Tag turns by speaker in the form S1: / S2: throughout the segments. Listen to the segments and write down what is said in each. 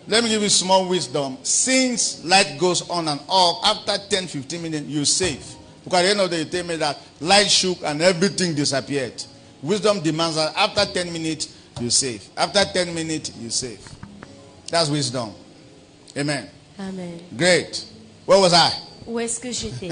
S1: Let me give you small wisdom. Since light goes on and off, after 10-15 minutes, you're safe. Because at the end of the day, you tell me that light shook and everything disappeared. Wisdom demands that after 10 minutes, you're safe. After 10 minutes, you're safe. That's wisdom. Amen.
S2: Amen.
S1: Great. Where was I?
S2: Où est-ce que j'étais?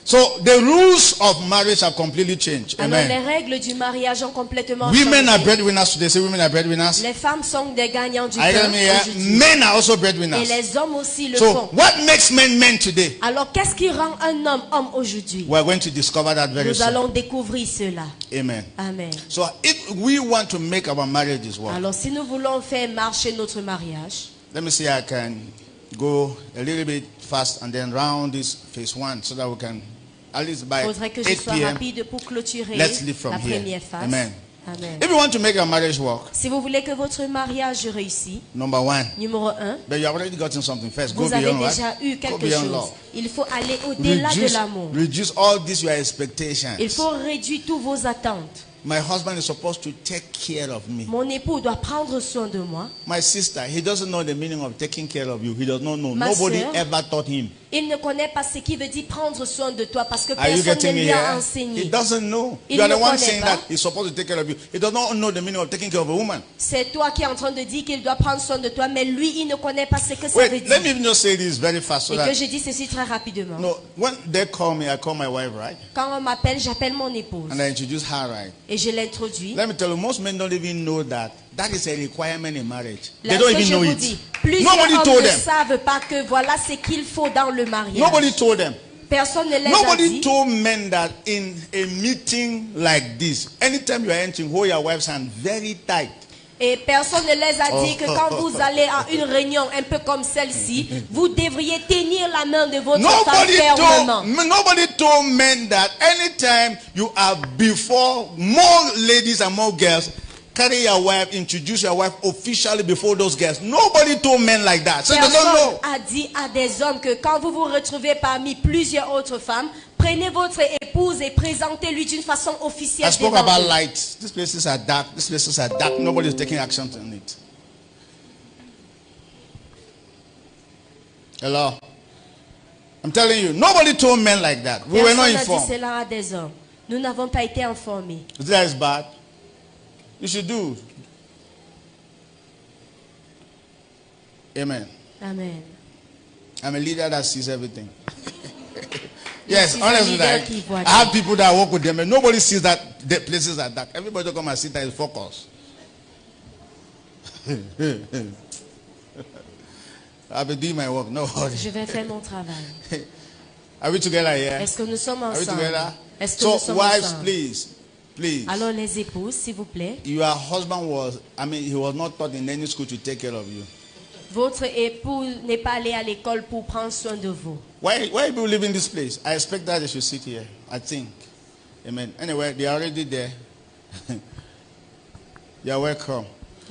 S1: So the rules of marriage have completely changed.
S2: Alors
S1: Amen.
S2: les règles du mariage ont complètement
S1: Women are
S2: changé.
S1: breadwinners today. Say women are breadwinners.
S2: Les femmes sont des gagnants du
S1: Are you
S2: cœur
S1: getting me here?
S2: aujourd'hui.
S1: Men are also
S2: Et
S1: breadwinners.
S2: les hommes aussi le
S1: So
S2: font.
S1: what makes men today?
S2: Alors qu'est-ce qui rend un homme homme aujourd'hui?
S1: We're going to discover that very
S2: Nous
S1: soon.
S2: allons découvrir cela.
S1: Amen.
S2: Amen.
S1: So if we want to make our marriages work,
S2: Alors si nous voulons faire marcher notre mariage,
S1: let me see I can go a little bit fast and then round this phase 1 so that we can, at least by
S2: il faudrait que je
S1: 8
S2: sois
S1: p.m.
S2: rapide pour clôturer
S1: Let's live from
S2: la
S1: here.
S2: première phase.
S1: Amen.
S2: Amen.
S1: If you want to make your marriage work,
S2: Si vous voulez que votre mariage réussisse,
S1: number 1,
S2: numéro 1,
S1: but you have already gotten something first. Go
S2: vous avez
S1: beyond what?
S2: déjà eu
S1: Go
S2: quelque
S1: beyond
S2: chose.
S1: love.
S2: Il faut aller au-delà de l'amour.
S1: Reduce all these your expectations.
S2: Il faut réduire tous vos attentes.
S1: My husband is supposed to take care of me.
S2: Mon époux doit prendre soin de moi.
S1: My sister, he doesn't know the meaning of taking care of you. He does not know.
S2: Ma
S1: Nobody
S2: sœur,
S1: ever taught him.
S2: Il ne connaît pas ce qui veut dire prendre soin de toi parce que
S1: Are you
S2: personne
S1: getting
S2: ne
S1: me
S2: lui a
S1: here? He
S2: enseigné.
S1: doesn't know.
S2: Il
S1: You are
S2: ne
S1: the one
S2: connaît
S1: saying
S2: pas.
S1: that he's supposed to take care of you. He does not know the meaning of taking care of a woman.
S2: C'est toi qui es en train de dire qu'il doit prendre soin de toi, mais lui, il ne connaît pas ce que ça veut
S1: Wait,
S2: dire.
S1: let me even just say this very fast so
S2: Et que
S1: that
S2: je dis ceci très rapidement.
S1: no, when they call me, I call my wife, right?
S2: Quand on m'appelle, j'appelle mon épouse.
S1: And I introduce her, right?
S2: Et je l'introduis.
S1: Let me tell you, most men don't even know that that is a requirement in marriage. They
S2: Là,
S1: don't
S2: ce que
S1: even
S2: je
S1: know
S2: vous
S1: it.
S2: dis, plusieurs
S1: Nobody
S2: hommes
S1: told
S2: ne
S1: them.
S2: savent pas que voilà ce qu'il faut dans le mariage.
S1: Nobody told them.
S2: Personne ne les a
S1: Nobody
S2: dit.
S1: told men that in a meeting like this, anytime you are entering, hold your wife's hand very tight.
S2: Et personne ne les a dit que quand vous allez à une réunion un peu comme celle-ci, vous devriez tenir la main de votre femme fermement.
S1: Nobody told men that anytime you are before more ladies and more girls, carry your wife, introduce your wife officially before those girls. Nobody told men like that. So they don't
S2: Personne
S1: know.
S2: a dit à des hommes que quand vous vous retrouvez parmi plusieurs autres femmes, prenez votre épouse et présentez-lui d'une façon officielle
S1: I spoke
S2: devant
S1: about
S2: eux.
S1: lights. These places are dark. These places are dark. Nobody is taking action on it. Hello? I'm telling you, nobody told men like that. We were not
S2: Personne n'a dit
S1: informed.
S2: cela à des hommes. Nous n'avons pas été informés.
S1: That is bad. You should do. Amen.
S2: Amen.
S1: I'm a leader that sees everything. Yes,
S2: suis un
S1: honestly,
S2: leader
S1: like,
S2: qui voit
S1: I have people that work with them and nobody sees that the places are dark. Everybody come and sit there is focused. I've been doing my work. No worry.
S2: Je vais faire mon travail.
S1: Are we together here?
S2: Est-ce que nous sommes
S1: Are we
S2: ensemble?
S1: together?
S2: Est-ce que nous
S1: So,
S2: sommes
S1: wives,
S2: ensemble?
S1: please.
S2: Alors les épouses, s'il vous plaît,
S1: Your husband he was not taught in any school to take care of you.
S2: votre époux n'est pas allé à l'école pour prendre soin de vous.
S1: Why people live in this place? I expect that they should sit here. I think. Amen. Anyway, they are already there. You are welcome.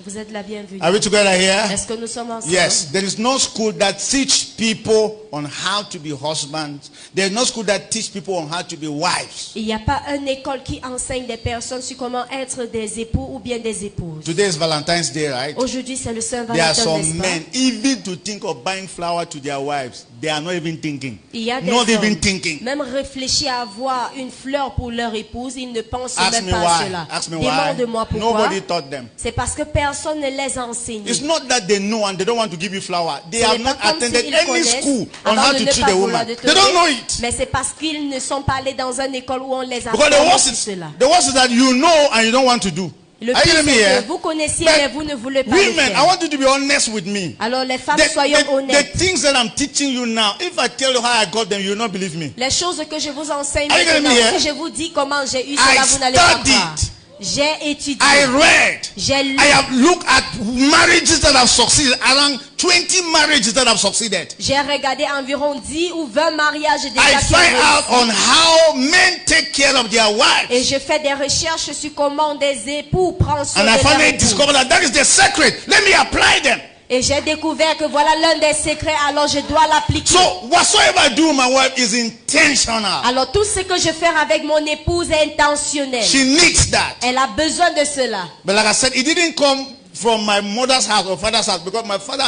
S2: Vous êtes la bienvenue.
S1: Are we together here?
S2: Est-ce que nous sommes ensemble?
S1: Yes. There is no school that teach people on how to be husbands. There is no school that teach people on how to be wives.
S2: Il n'y a pas une école qui enseigne des personnes sur comment être des époux ou bien des épouses.
S1: Today is Valentine's Day, right?
S2: Aujourd'hui, c'est le
S1: There are
S2: Saint-Valentin,
S1: some
S2: n'est-ce pas?
S1: men, even to think of buying flower to their wives, they are not even thinking.
S2: Il y a des
S1: Not
S2: hommes,
S1: even thinking.
S2: même réfléchir à avoir une fleur pour leur épouse, ils ne pensent
S1: Ask
S2: même
S1: me
S2: pas à
S1: why.
S2: cela.
S1: Ask me why.
S2: Demande-moi pourquoi.
S1: Nobody taught them.
S2: C'est parce que personne ne les a enseignés.
S1: It's not that they know and they don't want to give you flower. They
S2: Ce
S1: have
S2: n'est
S1: not
S2: pas comme
S1: attended
S2: s'ils
S1: any
S2: connaissent
S1: school on
S2: avant
S1: how
S2: de
S1: to
S2: ne
S1: treat
S2: pas
S1: a
S2: vouloir
S1: woman.
S2: de te
S1: They don't
S2: donner.
S1: know it.
S2: Mais c'est parce qu'ils ne sont pas allés dans une école où on les a
S1: Because the
S2: formés
S1: worst
S2: sur cela.
S1: is that you know and you don't want to do.
S2: Le
S1: Are you
S2: pire,
S1: getting me
S2: c'est
S1: here?
S2: que vous connaissiez,
S1: But
S2: mais vous ne voulez pas le
S1: women, I
S2: faire.
S1: want you to be honest with me.
S2: Alors les femmes,
S1: The,
S2: soyons
S1: the
S2: honnêtes.
S1: things that I'm teaching you now, if I tell you how I got them, you will not believe me.
S2: Les choses que je vous enseigne
S1: Are you getting
S2: maintenant,
S1: me here?
S2: si je vous dis comment j'ai eu cela,
S1: I
S2: vous n'allez pas
S1: studied.
S2: croire. J'ai étudié.
S1: I read.
S2: J'ai lu.
S1: I have looked at marriages that have succeeded, around 20 marriages that have succeeded.
S2: J'ai regardé environ 10 ou 20 mariages déjà
S1: I
S2: qui
S1: find out
S2: réussissent.
S1: on how men take care of their
S2: Et
S1: wives.
S2: je fais des recherches sur comment des époux prennent soin
S1: And
S2: de
S1: I
S2: leur
S1: finally
S2: épouse.
S1: discovered that that is the secret. Let me apply them.
S2: Et j'ai découvert que voilà l'un des secrets, alors je dois l'appliquer.
S1: So whatsoever I do with my wife is intentional.
S2: Alors tout ce que je fais avec mon épouse est intentionnel.
S1: She needs that.
S2: Elle a besoin de cela.
S1: But like I said, it didn't come from my mother's house or father's house, because my father,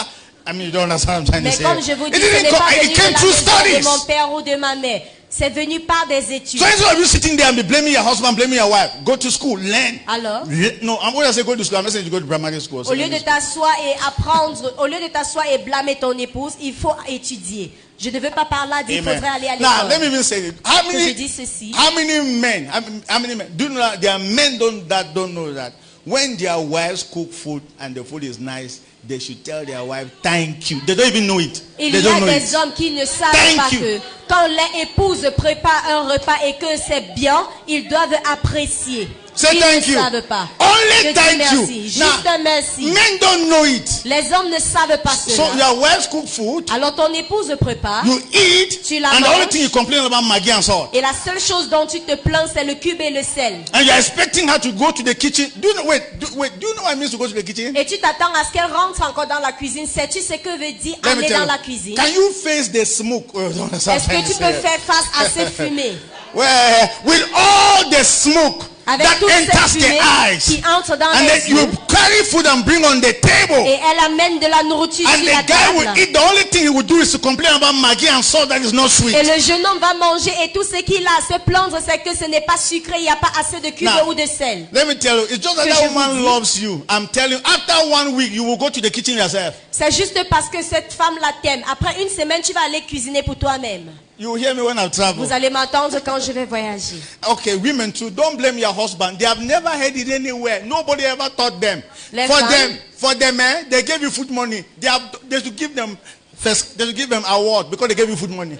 S1: I mean, you don't understand what I'm trying to
S2: Mais
S1: say.
S2: comme je vous dis,
S1: It
S2: ce
S1: didn't
S2: n'est
S1: come,
S2: pas
S1: it
S2: venu
S1: came
S2: de
S1: through
S2: la maison de
S1: studies.
S2: mon père ou de ma mère. C'est venu par des études.
S1: So instead of you sitting there and be blaming your husband, blaming your wife, go to school, learn.
S2: Alors?
S1: No, I'm going to say go to school. I'm not saying you go to primary school.
S2: Au lieu de t'asseoir et apprendre, au lieu de t'asseoir et blâmer ton épouse, il faut étudier. Je ne veux pas par là dire qu'il faudrait aller à
S1: Now, let me
S2: l'école.
S1: even say it. How
S2: Que je
S1: many,
S2: dis ceci.
S1: how many men, how many men, do you know that there are men don't know that when their wives cook food and the food is nice, they should tell their wife thank you. They don't even know it.
S2: Il
S1: They
S2: y a
S1: don't know
S2: des
S1: it.
S2: hommes qui ne savent
S1: Thank
S2: pas
S1: you.
S2: que quand l'épouse prépare un repas et que c'est bien, ils doivent apprécier.
S1: Say
S2: Ils
S1: thank
S2: ne
S1: you.
S2: savent pas.
S1: Only
S2: Je dis
S1: thank
S2: merci.
S1: you.
S2: Juste
S1: Now,
S2: un merci.
S1: men don't know it.
S2: Les hommes ne savent pas
S1: So
S2: cela.
S1: your wives cook food,
S2: Alors ton épouse prépare
S1: you eat,
S2: Tu la
S1: and the only
S2: manges.
S1: thing you complain about Maggi and salt.
S2: et la seule chose dont tu te plains c'est le cube et le sel.
S1: And you're expecting her to go to the kitchen. Do you know, do you know what it means to go to the kitchen?
S2: Et tu t'attends à ce qu'elle rentre encore dans la cuisine. Sais-tu ce que veut dire
S1: Let me
S2: aller
S1: tell
S2: dans
S1: you.
S2: la cuisine?
S1: Can you face the smoke? Oh, don't understand
S2: Est-ce
S1: what I'm
S2: que tu peux
S1: saying.
S2: faire face à cette fumée?
S1: Well, with all the smoke
S2: Avec
S1: that
S2: toute cette
S1: enters the
S2: fumée
S1: eyes,
S2: qui entre dans
S1: and
S2: les
S1: then you
S2: yeux.
S1: carry food and bring on the table,
S2: Et elle amène de la nourriture
S1: and
S2: sur la
S1: the guy will
S2: table.
S1: eat. The only thing he will do is to complain about Maggi and salt that is not sweet.
S2: Et le jeune homme va manger et tout ce qu'il a à se plaindre, c'est que ce n'est pas sucré, il n'y a pas assez de cube
S1: Now,
S2: ou de sel.
S1: Let me tell you, it's just that
S2: Que
S1: that
S2: je vous
S1: woman
S2: dis.
S1: loves you. I'm telling you, after 1 week, you will go to the kitchen yourself.
S2: C'est juste parce que cette femme-là t'aime. Après une semaine, tu vas aller cuisiner pour toi-même.
S1: You will hear me when I travel.
S2: Vous allez m'entendre quand je vais voyager.
S1: Okay, women too. Don't blame your husband. They have never heard it anywhere. Nobody ever taught them.
S2: Les
S1: For
S2: femmes.
S1: them, they gave you food money. They should give them first. They should give them award because they gave you food money.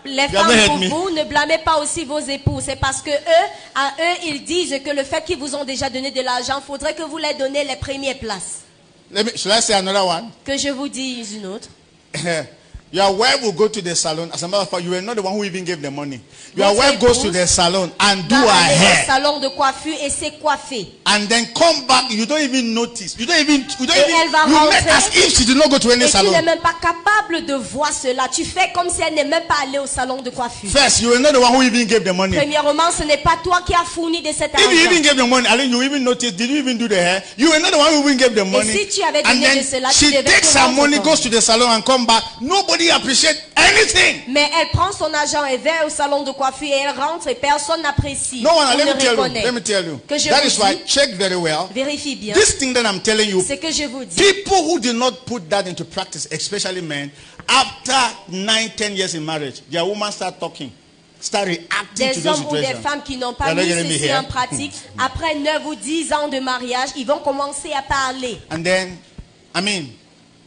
S2: Les
S1: You
S2: femmes,
S1: haven't
S2: pour
S1: heard me.
S2: vous, ne blâmez pas aussi vos époux. C'est parce que eux, à eux, ils disent que le fait qu'ils vous ont déjà donné de l'argent, faudrait que vous leur donniez les premières places.
S1: Should I say another one?
S2: Que je vous dise une autre.
S1: Your wife will go to the salon. As a matter of fact, you were not the one who even gave the money. Your
S2: Votre
S1: wife goes to
S2: épouse
S1: the salon and do
S2: Va
S1: her
S2: aller au
S1: hair,
S2: salon de coiffure et s'est coiffée.
S1: and then come back. You don't even notice. You
S2: elle va
S1: you make
S2: rentrer.
S1: as if she did not go to any
S2: Et tu
S1: salon.
S2: n'es même pas capable de voir cela. Tu fais comme si elle n'est même pas allée au salon de coiffure.
S1: First, you were not the one who even gave the money.
S2: Premièrement, ce n'est pas toi qui as fourni de cet
S1: If you even
S2: argent.
S1: gave the money, I think you even noticed, did you even do the hair? You were not the one who even gave the money.
S2: si tu avais
S1: And
S2: donné
S1: then
S2: de cela, tu
S1: she
S2: devais
S1: takes
S2: te
S1: her
S2: rendre
S1: money,
S2: compte.
S1: goes to the salon and come back. Nobody appreciates anything.
S2: Mais elle prend son argent et va au salon de coiffure et elle rentre et personne n'apprécie.
S1: No one,
S2: On
S1: let
S2: ne
S1: me tell you,
S2: reconnaît.
S1: let me tell you.
S2: Que je
S1: That
S2: vous
S1: is why,
S2: dis.
S1: check very well.
S2: Vérifie bien.
S1: This thing that I'm telling you,
S2: Ce que je vous dis.
S1: people who did not put that into practice, especially men, after 9, 10 years in marriage, their woman start talking, start reacting to
S2: Des
S1: those
S2: hommes ou des
S1: situations.
S2: femmes qui n'ont pas
S1: You're not
S2: mis
S1: getting me
S2: ceci
S1: here?
S2: en pratique, après 9 ou 10 ans de mariage, ils vont commencer à parler.
S1: And then, I mean,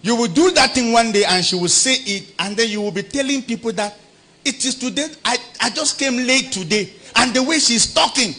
S1: you will do that thing one day and she will say it, and then you will be telling people that it is today. I just came late today. And the way she's talking,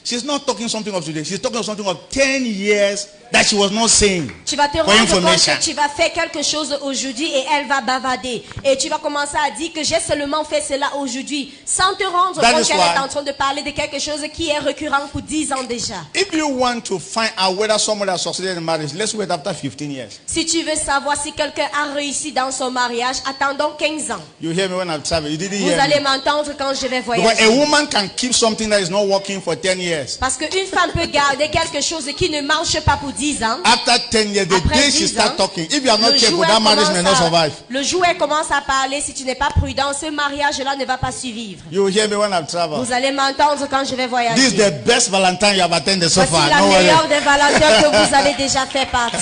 S1: she's not talking something of today. She's talking something of 10 years that she was not saying.
S2: Tu vas te
S1: For
S2: rendre compte
S1: information.
S2: que tu vas faire quelque chose aujourd'hui et elle va bavader. Et tu vas commencer à dire que j'ai seulement fait cela aujourd'hui, sans te rendre
S1: That
S2: compte
S1: is
S2: qu'elle
S1: why-
S2: est en train de parler de quelque chose qui est récurrent pour 10 ans déjà.
S1: If you want to find out whether someone has succeeded in marriage, let's wait after 15 years.
S2: Si tu veux savoir si quelqu'un a réussi dans son mariage, attendons 15 ans.
S1: You hear me when I'm traveling. You didn't
S2: Vous
S1: hear
S2: allez
S1: me.
S2: m'entendre quand je vais
S1: Because
S2: voyager.
S1: a woman can keep something that is not working for 10 years.
S2: Parce qu'une femme peut garder quelque chose qui ne marche pas pour 10 ans.
S1: After 10 years, the
S2: Après
S1: day she
S2: 10
S1: start
S2: ans,
S1: talking, if you are not
S2: le
S1: careful,
S2: jour
S1: that
S2: elle
S1: marriage may not
S2: commence
S1: survive.
S2: le jour où elle commence à parler, si tu n'es pas prudent, ce mariage-là ne va pas survivre.
S1: You will hear me when I travel.
S2: Vous allez m'entendre quand je vais voyager.
S1: This is the best Valentine you have attended so
S2: Voici
S1: far.
S2: la
S1: No worry.
S2: meilleure des Valentins que vous avez déjà fait partie.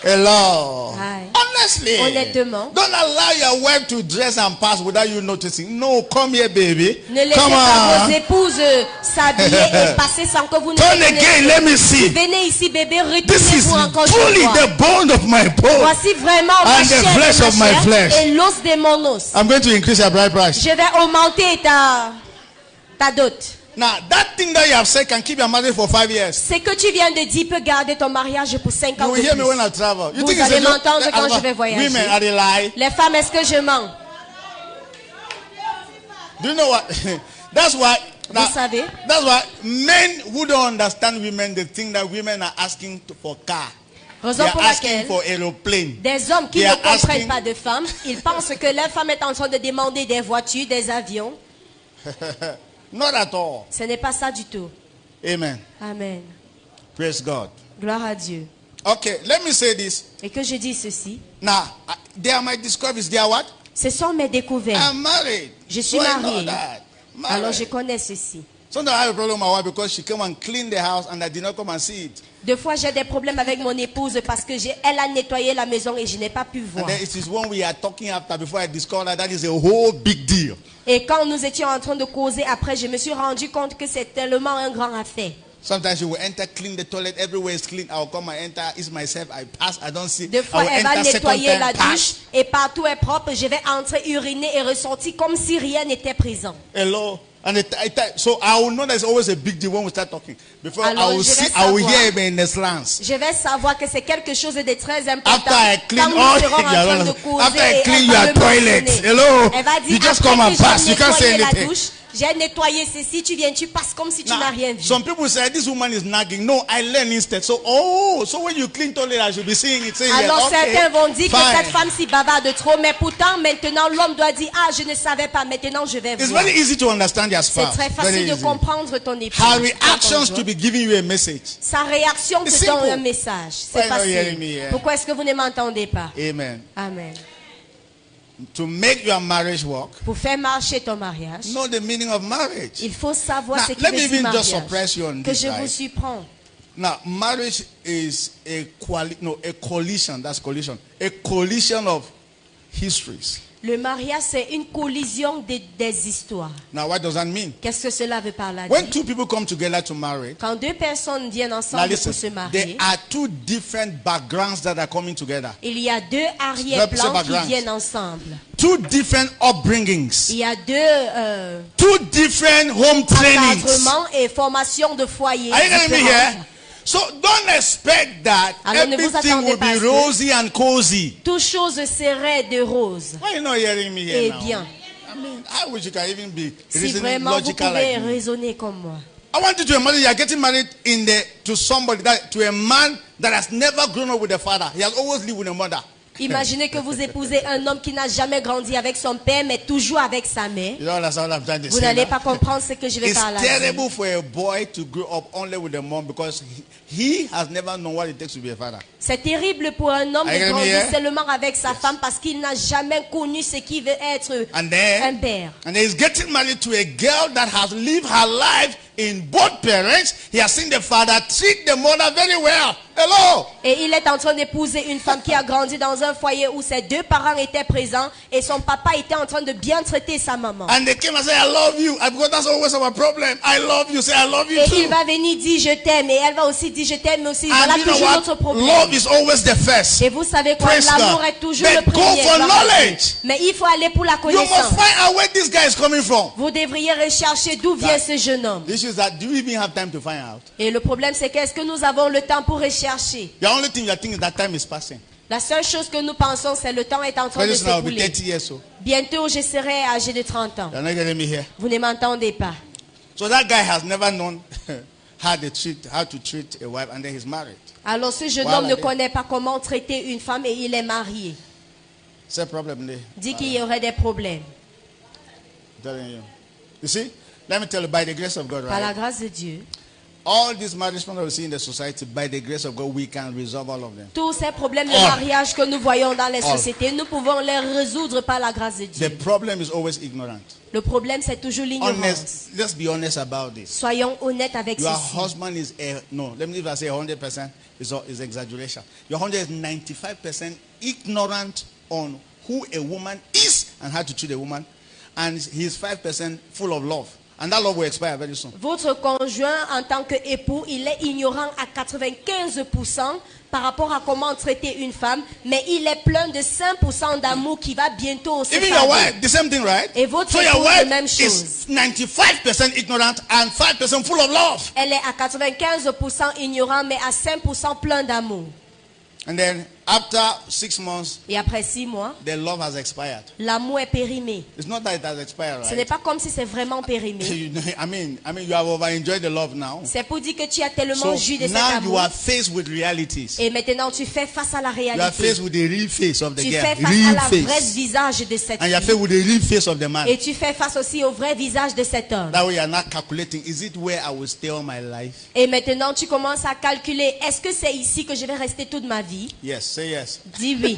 S1: Hello.
S2: Aye.
S1: Honestly.
S2: Honnêtement.
S1: Don't allow your wife to dress and pass without you noticing. No, come here, baby.
S2: Ne laissez
S1: Come
S2: pas vos
S1: on.
S2: épouses s'habiller et passer sans que vous ne
S1: Turn
S2: les
S1: again, let me see.
S2: Venez ici, bébé,
S1: This is
S2: retournez-vous encore
S1: truly
S2: chez moi.
S1: the bone of my bone.
S2: Voici vraiment ma
S1: And the
S2: chair
S1: flesh
S2: de
S1: of
S2: ma
S1: my
S2: chair
S1: flesh.
S2: et l'os de mon os.
S1: I'm going to increase your bride price.
S2: Je vais augmenter ta dot.
S1: Now, that thing that you have said can keep your marriage for 5 years.
S2: Ce que tu viens de dire peut garder ton mariage pour 5
S1: You
S2: ans
S1: will
S2: de
S1: hear me
S2: plus.
S1: when I travel. You
S2: Vous
S1: think it's
S2: allez
S1: a joke?
S2: m'entendre quand je vais voyager.
S1: Women, are they lie?
S2: Les femmes, est-ce que je mens?
S1: Do you know what? That's why.
S2: Vous savez?
S1: That's why men who don't understand women, they think that women are asking for car. They
S2: Raison
S1: are
S2: pour
S1: asking
S2: laquelle
S1: for aeroplane.
S2: des hommes qui
S1: They
S2: ne
S1: are
S2: comprennent
S1: asking-
S2: pas de femmes, ils pensent que leur femme est en train de demander des voitures, des avions.
S1: Not at all.
S2: Ce n'est pas ça du tout.
S1: Amen.
S2: Amen.
S1: Praise God.
S2: Gloire à Dieu.
S1: Okay, let me say this.
S2: Et que je dis ceci.
S1: Now, they are my discoveries. They are what?
S2: Ce sont mes découvertes.
S1: I'm married.
S2: Je suis
S1: So I know
S2: mariée.
S1: that.
S2: Alors je
S1: Married.
S2: connais ceci.
S1: Sometimes I have a problem with my wife because she came and cleaned the house and I did not come and see it.
S2: Deux fois, j'ai des problèmes avec mon épouse parce que elle a nettoyé la maison et je n'ai pas pu
S1: And
S2: voir.
S1: then it is when we are talking after, before I discovered that is a whole big deal.
S2: Et quand nous étions en train de causer après, je me suis rendu compte que c'est tellement un grand affaire.
S1: Sometimes she will enter, clean the toilet, everywhere is clean. I will come and enter, it's myself, I pass, I don't see.
S2: Deux fois,
S1: I will
S2: elle va
S1: enter second
S2: nettoyer
S1: time,
S2: la
S1: pass.
S2: douche et partout est propre. Je vais entrer, uriner et ressortir comme si rien n'était présent.
S1: Hello. And so I will know there's always a big deal when we start talking. Before
S2: Alors,
S1: I will
S2: je vais
S1: see, I will
S2: savoir.
S1: hear him in the slants.
S2: Je vais savoir que c'est quelque chose de très important.
S1: After I clean
S2: Quand nous
S1: all,
S2: serons en train de causer,
S1: after I
S2: et
S1: clean
S2: elle va
S1: your
S2: me
S1: toilet,
S2: mentionner.
S1: hello,
S2: Elle va dire,
S1: you just
S2: après
S1: come and
S2: que j'ai
S1: pass. You can't say
S2: nettoyé la
S1: anything.
S2: douche, j'ai nettoyé ceci, tu viens, tu passes comme si tu n'as rien vu.
S1: Some people say this woman is nagging. No, I learn instead. So, so when you clean toilet, I should be seeing it. Saying,
S2: Alors
S1: yeah, okay,
S2: certains vont dire que
S1: fine.
S2: cette femme s'y bavarde trop, mais pourtant maintenant l'homme doit dire, ah je ne savais pas, maintenant je vais
S1: It's
S2: voir.
S1: very easy to understand your
S2: C'est
S1: spouse.
S2: très
S1: Very
S2: facile de
S1: easy.
S2: comprendre ton épouse.
S1: Her
S2: ton
S1: reactions
S2: conjoint.
S1: to be giving you a message.
S2: Sa réaction te
S1: It's
S2: donne
S1: simple.
S2: un message.
S1: Why
S2: C'est
S1: not hearing
S2: facile.
S1: me here?
S2: Pourquoi est-ce que vous ne m'entendez pas?
S1: Amen.
S2: Amen.
S1: To make your marriage work,
S2: Pour faire marcher ton mariage,
S1: know the meaning of marriage.
S2: il faut savoir
S1: Now,
S2: ce qui
S1: let
S2: veut
S1: me
S2: dire
S1: even just
S2: mariage.
S1: surprise you on
S2: Que
S1: this,
S2: je vous
S1: right?
S2: surprends.
S1: Now, marriage is a collision. That's collision. A collision of histories.
S2: Le mariage, c'est une collision des histoires.
S1: Now, what does that mean?
S2: Qu'est-ce que cela veut par là
S1: When
S2: dire?
S1: two people come together to marry,
S2: Quand deux personnes viennent
S1: now
S2: ensemble pour se
S1: listen,
S2: marier,
S1: there are two different backgrounds that are coming together.
S2: il y a deux
S1: Represent
S2: arrière-plans qui
S1: backgrounds.
S2: viennent ensemble.
S1: Two different upbringings.
S2: Il y a deux
S1: Two different home trainings.
S2: encadrements et formations de foyer.
S1: Are you getting me
S2: différentes.
S1: here? So don't expect that
S2: Alors, ne vous
S1: everything
S2: attendez
S1: will
S2: pas à
S1: be
S2: ce que-
S1: rosy and cozy.
S2: Toute chose serait de rose.
S1: Why are you not hearing me here
S2: Eh
S1: now?
S2: bien,
S1: I mean, I wish you can even be
S2: si
S1: reasoning
S2: vraiment vous
S1: logical
S2: pouvez
S1: like me.
S2: raisonner comme moi.
S1: I want you to imagine you are getting married to somebody to a man that has never grown up with a father. He has always lived with a mother.
S2: Imaginez que vous épousez un homme qui n'a jamais grandi avec son père, mais toujours avec sa mère.
S1: You don't understand what I'm trying to
S2: Vous
S1: say
S2: n'allez
S1: now?
S2: pas comprendre ce que je vais
S1: It's
S2: par là.
S1: terrible for a boy to grow up only with a mom because he has never known what it takes to be a father.
S2: C'est terrible pour un homme
S1: Are you
S2: de
S1: getting me
S2: grandir
S1: here?
S2: seulement avec sa femme parce qu'il n'a jamais connu ce qui veut être
S1: And
S2: un
S1: then,
S2: père.
S1: he's getting married to a girl that has lived her life in both parents. He has seen the father treat the mother very well. Hello.
S2: Et il est en train d'épouser une femme qui a grandi dans un foyer où ses deux parents étaient présents et son papa était en train de bien traiter sa maman.
S1: And they came and said, I love you. Because that's always our problem. I love you. Say, I love you
S2: Et
S1: too.
S2: il va venir dire je t'aime et elle va aussi dire je t'aime aussi.
S1: And
S2: Voilà
S1: you know
S2: toujours
S1: what?
S2: notre problème.
S1: Love is always the first.
S2: Et vous savez quoi,
S1: Praise
S2: l'amour
S1: God.
S2: est toujours
S1: But
S2: le
S1: go
S2: premier.
S1: for
S2: gloire à Dieu.
S1: knowledge.
S2: Mais il faut aller pour la
S1: You must
S2: connaissance.
S1: find out where this guy is coming from.
S2: Vous devriez rechercher d'où vient
S1: That-
S2: ce jeune homme.
S1: The issue is that do you even have time to find out?
S2: Et le problème c'est qu'est-ce que nous avons le temps pour rechercher?
S1: The only thing you think is that time is passing.
S2: La seule chose que nous pensons c'est le temps est en train de
S1: Very soon I'll be
S2: s'écouler.
S1: 30 years old.
S2: Bientôt je serai âgé de 30 ans.
S1: You're not getting me here.
S2: Vous ne m'entendez pas.
S1: So that guy has never known how to treat a wife, and then he's married.
S2: Alors ce jeune
S1: Voilà.
S2: homme ne connaît pas comment traiter une femme et il est marié.
S1: C'est un problem there.
S2: Dit qu'il y aurait des problèmes.
S1: I'm telling you. You see? Let me tell you, by the grace of God,
S2: Par la
S1: right?
S2: grâce de Dieu,
S1: All these marriage problems we see in the society, by the grace of God, we can resolve all of them.
S2: tous ces problèmes de
S1: All.
S2: mariage que nous voyons dans les
S1: All.
S2: sociétés, nous pouvons les résoudre par la grâce de
S1: The
S2: Dieu.
S1: problem is always ignorant.
S2: Le problème c'est toujours l'ignorance.
S1: Honest. Let's be honest about this.
S2: Soyons honnêtes avec
S1: Your
S2: ceci.
S1: husband is let me if I say 100% is exaggeration. Your husband is 95% ignorant on who a woman is and how to treat a woman, and he's 5% full of love, and that love will expire very soon.
S2: Votre conjoint en tant qu'époux, il est ignorant à 95% par rapport à comment traiter une femme, mais il est plein de 5% d'amour qui va bientôt se
S1: Even your wife, the same thing, right?
S2: Et votre
S1: So your
S2: épouse, la
S1: wife
S2: même
S1: is
S2: chose.
S1: 95% ignorant and 5% full of love.
S2: Elle est à 95% ignorant, mais à 5% plein d'amour.
S1: And then After 6 months,
S2: Et après 6 mois,
S1: the love has expired.
S2: l'amour est périmé.
S1: It's not that it has expired,
S2: Ce n'est
S1: right?
S2: pas comme si c'est vraiment périmé.
S1: You know, I mean, you have over-enjoyed the love now.
S2: C'est pour dire que tu as tellement
S1: So
S2: joui de cet
S1: now you
S2: amour.
S1: are faced with realities.
S2: Et maintenant, tu fais face à la
S1: You are
S2: réalité.
S1: faced with the real face of the
S2: Tu
S1: girl.
S2: fais face à
S1: Real
S2: la vraie
S1: face.
S2: visage de cette
S1: And you are
S2: fille.
S1: faced with the real face of the man.
S2: Et tu fais face aussi au vrai visage de cet homme.
S1: That way you are not calculating, is it where I will stay all my life?
S2: Et maintenant, tu commences à calculer, est-ce que c'est ici que je vais rester toute ma vie?
S1: Yes, say yes.
S2: Dis oui.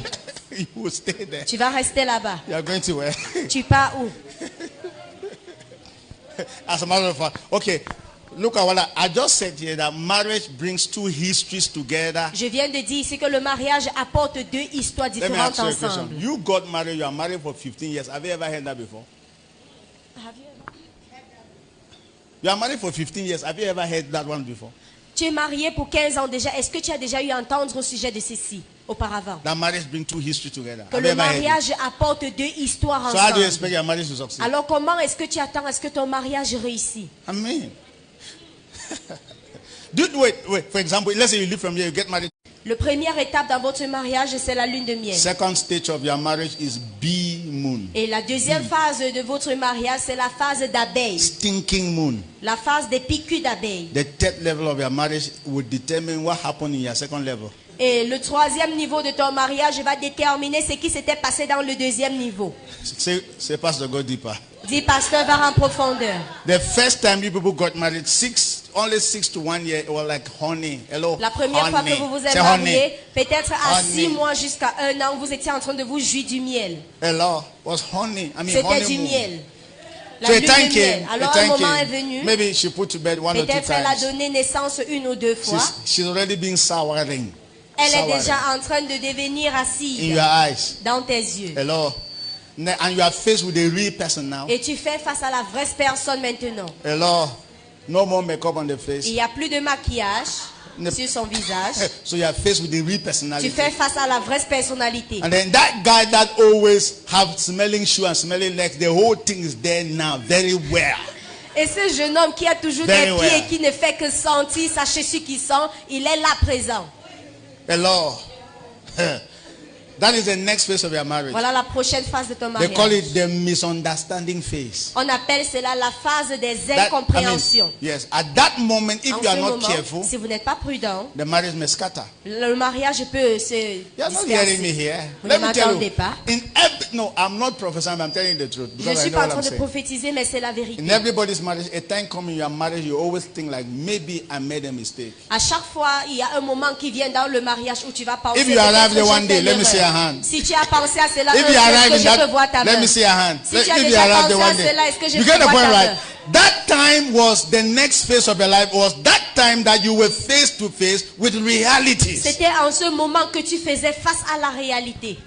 S1: You will stay there.
S2: Tu vas rester là-bas.
S1: You are going to where?
S2: Tu pars où?
S1: As a matter of fact, okay. Look at what I just said here, that marriage brings two histories together.
S2: Je viens de dire ici que le mariage apporte deux histoires
S1: Let me
S2: différentes
S1: ask you a question.
S2: ensemble.
S1: You got married, you are married for 15 years. Have you ever heard that before? You are married for 15 years. Have you ever heard that one before?
S2: Tu es marié pour 15 ans déjà. Est-ce que tu as déjà eu à entendre au sujet de ceci auparavant?
S1: That marriage brings two histories together.
S2: Que
S1: Have you
S2: le
S1: ever heard it?
S2: mariage apporte deux histoires
S1: So how do you
S2: ensemble.
S1: expect your marriage to succeed?
S2: Alors comment est-ce que tu attends à ce que ton mariage réussisse?
S1: I mean, wait. For example, let's say you live from here, you get married.
S2: La première étape dans votre mariage, c'est la lune de miel.
S1: Second stage of your marriage is bee moon,
S2: Et la deuxième phase de votre mariage, c'est la phase d'abeille.
S1: stinking moon.
S2: La phase des piqûres d'abeille.
S1: The third level of your marriage will determine what happened in your second level.
S2: Et le troisième niveau de ton mariage va déterminer ce qui s'était passé dans le deuxième niveau.
S1: Say, Pastor, go deeper.
S2: Dis, pasteur, va en profondeur.
S1: The first time you people got married, only 6 to 1 year, it was like honey. Hello,
S2: La première fois que vous vous êtes
S1: Say
S2: mariés, peut-être à
S1: Honey.
S2: 6 mois jusqu'à 1 an, vous étiez en train de vous jouir du miel.
S1: Hello, was honey. I mean,
S2: C'était du
S1: honeymoon.
S2: miel. La
S1: So a
S2: lune
S1: time
S2: de miel.
S1: came.
S2: Alors
S1: a
S2: un
S1: time
S2: moment est
S1: came.
S2: venu.
S1: Maybe she put to bed 1 or 2
S2: Peut-être elle a
S1: times.
S2: donné naissance une ou deux fois.
S1: She's already been souring.
S2: Elle est
S1: Souring
S2: déjà en train de devenir
S1: in
S2: assise
S1: your eyes.
S2: dans tes yeux.
S1: Hello. And you are faced with a real person now.
S2: Et tu fais face à la vraie personne maintenant.
S1: Hello. No more makeup on the face.
S2: Il n'y a plus de maquillage
S1: Ne-
S2: sur son visage.
S1: So you are faced with a real
S2: Tu
S1: personality.
S2: fais face à la vraie personnalité.
S1: And then that guy that always have smelling shoe and smelling legs, the whole thing is there now, very well.
S2: Et ce jeune homme qui a toujours
S1: Very
S2: des pieds
S1: well.
S2: et qui ne fait que sentir sa chaussure qui sent, il est là présent.
S1: Hello. That is the next phase of your marriage.
S2: Voilà la prochaine phase de ton
S1: They call
S2: mariage.
S1: it the misunderstanding phase.
S2: On appelle cela la phase des
S1: That- I mean,
S2: incompréhensions.
S1: yes, at that moment, if
S2: En
S1: you are
S2: ce
S1: not
S2: moment,
S1: careful,
S2: si vous n'êtes pas prudent,
S1: the marriage may scatter.
S2: le mariage peut se
S1: You are not hearing me
S2: disperser.
S1: here.
S2: Vous
S1: Let
S2: ne
S1: me tell
S2: m'entendez
S1: you.
S2: pas.
S1: No, I'm not prophesying, but I'm telling you the truth.
S2: Je ne
S1: Because I
S2: suis
S1: know
S2: pas en
S1: what
S2: train
S1: I'm
S2: de
S1: saying.
S2: prophétiser, mais c'est la vérité.
S1: In everybody's marriage, a time coming in your marriage, you always think like, maybe I made a mistake.
S2: À chaque fois, il y a un moment qui vient dans le mariage où tu vas penser.
S1: If you
S2: peut-être
S1: arrive
S2: que
S1: there
S2: j'ai
S1: one day,
S2: fait
S1: let me see
S2: l'erreur.
S1: your hand.
S2: Si tu as pensé à cela,
S1: If you
S2: est-ce
S1: arrive
S2: que
S1: in
S2: je peux voir ta
S1: that, let
S2: main?
S1: me see your hand.
S2: Si tu as
S1: If you
S2: déjà
S1: arrive there
S2: pensé à
S1: one day,
S2: cela, est-ce que je
S1: you
S2: peux
S1: get the
S2: voir
S1: point,
S2: ta
S1: right?
S2: main?
S1: That time was the next phase of your life. Was that time that you were face to face with realities.
S2: C'était en ce moment que tu faisais face à la réalité.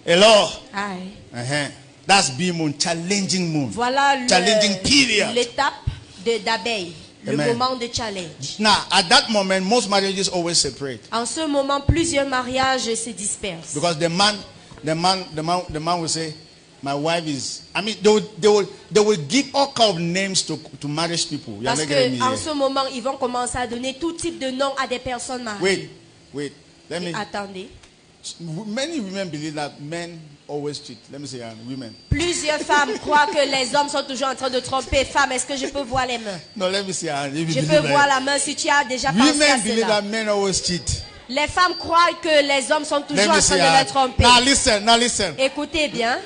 S1: Hello.
S2: Aïe.
S1: That's B moon, challenging moon.
S2: Voilà
S1: Challenging period.
S2: l'étape d'abeille, le
S1: Amen.
S2: moment de challenge.
S1: Now, at that moment, most marriages always separate
S2: En ce moment, plusieurs mariages se dispersent.
S1: because the man will say, "My wife is." I mean, they will give all kind of names to marriage people. You are
S2: Parce
S1: not getting me
S2: que en
S1: here.
S2: ce moment, ils vont commencer à donner tout type de noms à des personnes mariées.
S1: Wait. Let me.
S2: Attendez.
S1: Many women believe that men always cheat. Let me say, women.
S2: Plusieurs femmes croient que les hommes sont toujours en train de tromper femmes. Est-ce que je peux voir les mains?
S1: No, let me say, if you
S2: Je
S1: believe
S2: peux voir
S1: that.
S2: la main si tu as déjà pensé à
S1: Women believe
S2: cela.
S1: that men always cheat.
S2: Les femmes croient que les hommes sont
S1: Let
S2: toujours
S1: me
S2: en train
S1: say,
S2: de les tromper.
S1: now listen.
S2: Écoutez bien.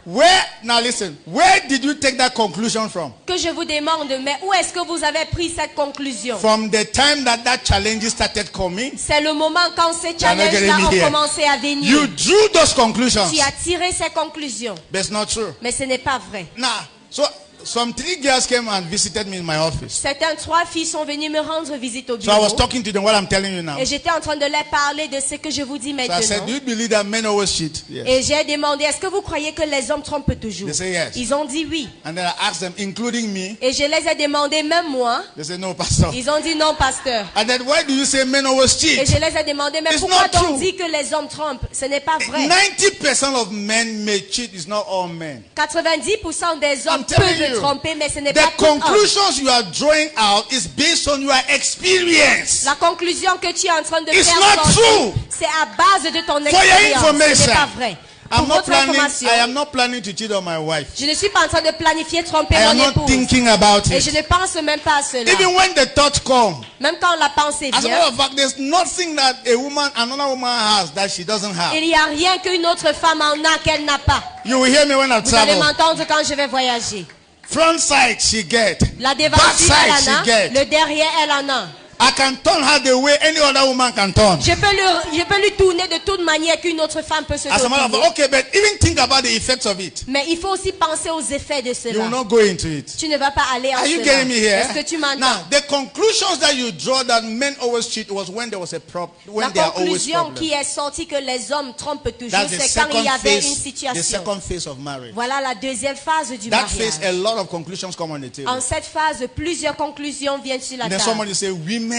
S1: Where did you take that conclusion from?
S2: Que je vous demande, mais où est-ce que vous avez pris cette conclusion?
S1: From the time that challenge started coming,
S2: C'est le moment quand ces
S1: not getting
S2: challenges-là
S1: me
S2: ont
S1: here.
S2: commencé à
S1: you
S2: venir.
S1: drew those conclusions.
S2: Tu as tiré ces conclusions.
S1: But it's not true.
S2: Mais ce n'est pas vrai.
S1: Nah, so some 3 girls came and visited me in my office.
S2: Certaines 3 filles sont venues me rendre visite au
S1: So I was
S2: bureau.
S1: talking to them what I'm telling you now.
S2: Et j'étais en train de leur parler de ce que je vous dis
S1: So I said,
S2: maintenant.
S1: do you believe that men always cheat? Yes.
S2: Et j'ai demandé, est-ce que vous croyez que les hommes trompent toujours?
S1: They say yes.
S2: Ils ont dit oui.
S1: And then I asked them, including me.
S2: Et je les ai demandé, même moi.
S1: They said, no, pastor.
S2: Ils ont dit non, pasteur.
S1: And then why do you say men always
S2: Et
S1: cheat?
S2: je les ai demandé, mais
S1: It's
S2: pourquoi
S1: not
S2: on
S1: true.
S2: dit que les hommes trompent? Ce n'est pas vrai.
S1: 90% of men may cheat. It's not all men.
S2: 90% des
S1: I'm
S2: hommes
S1: telling
S2: peuvent est trompé, mais ce n'est
S1: The
S2: pas tout homme.
S1: conclusions you are drawing out is based on your experience.
S2: La conclusion que tu es en train de
S1: It's
S2: faire
S1: not
S2: sortir,
S1: true.
S2: c'est à base de ton
S1: your
S2: expérience. Ce
S1: information,
S2: n'est pas vrai. Pour votre information,
S1: I am not planning to cheat on my wife.
S2: je ne suis pas en train de planifier tromper
S1: I am
S2: mon
S1: not
S2: épouse.
S1: thinking about
S2: Et je
S1: it.
S2: ne pense même pas à cela.
S1: Even when the thought comes,
S2: Même quand la pensée
S1: as a
S2: vient,
S1: matter of fact, there's nothing that another woman has that she doesn't have.
S2: il n'y a rien qu'une autre femme en a qu'elle n'a pas.
S1: You will hear me when I
S2: Vous allez
S1: travel.
S2: m'entendre quand je vais voyager.
S1: Front side she get.
S2: La
S1: Back
S2: devanture,
S1: side
S2: elle en
S1: she
S2: a.
S1: get.
S2: Le derrière, elle en a.
S1: I can turn her the way any other woman can turn.
S2: Je peux lui tourner de toute manière qu'une autre femme peut se
S1: As a matter of
S2: tourner.
S1: fact, okay, but even think about the effects of it.
S2: Mais il faut aussi penser aux effets de
S1: You will
S2: cela.
S1: not go into it.
S2: Tu ne vas pas aller en
S1: Are you
S2: cela.
S1: getting me here?
S2: Est-ce que tu m'entends?
S1: Now, the conclusions that you draw that men always cheat was when there was a problem, when
S2: La
S1: there are always
S2: conclusion
S1: problems.
S2: qui est sortie que les hommes trompent toujours,
S1: That's the
S2: c'est quand il y
S1: second
S2: avait une
S1: phase, the
S2: situation.
S1: second phase of marriage.
S2: Voilà la deuxième phase du
S1: That phase, a
S2: mariage.
S1: lot of conclusions come on the table.
S2: En cette phase, plusieurs conclusions viennent sur la
S1: And then
S2: table.
S1: somebody say, women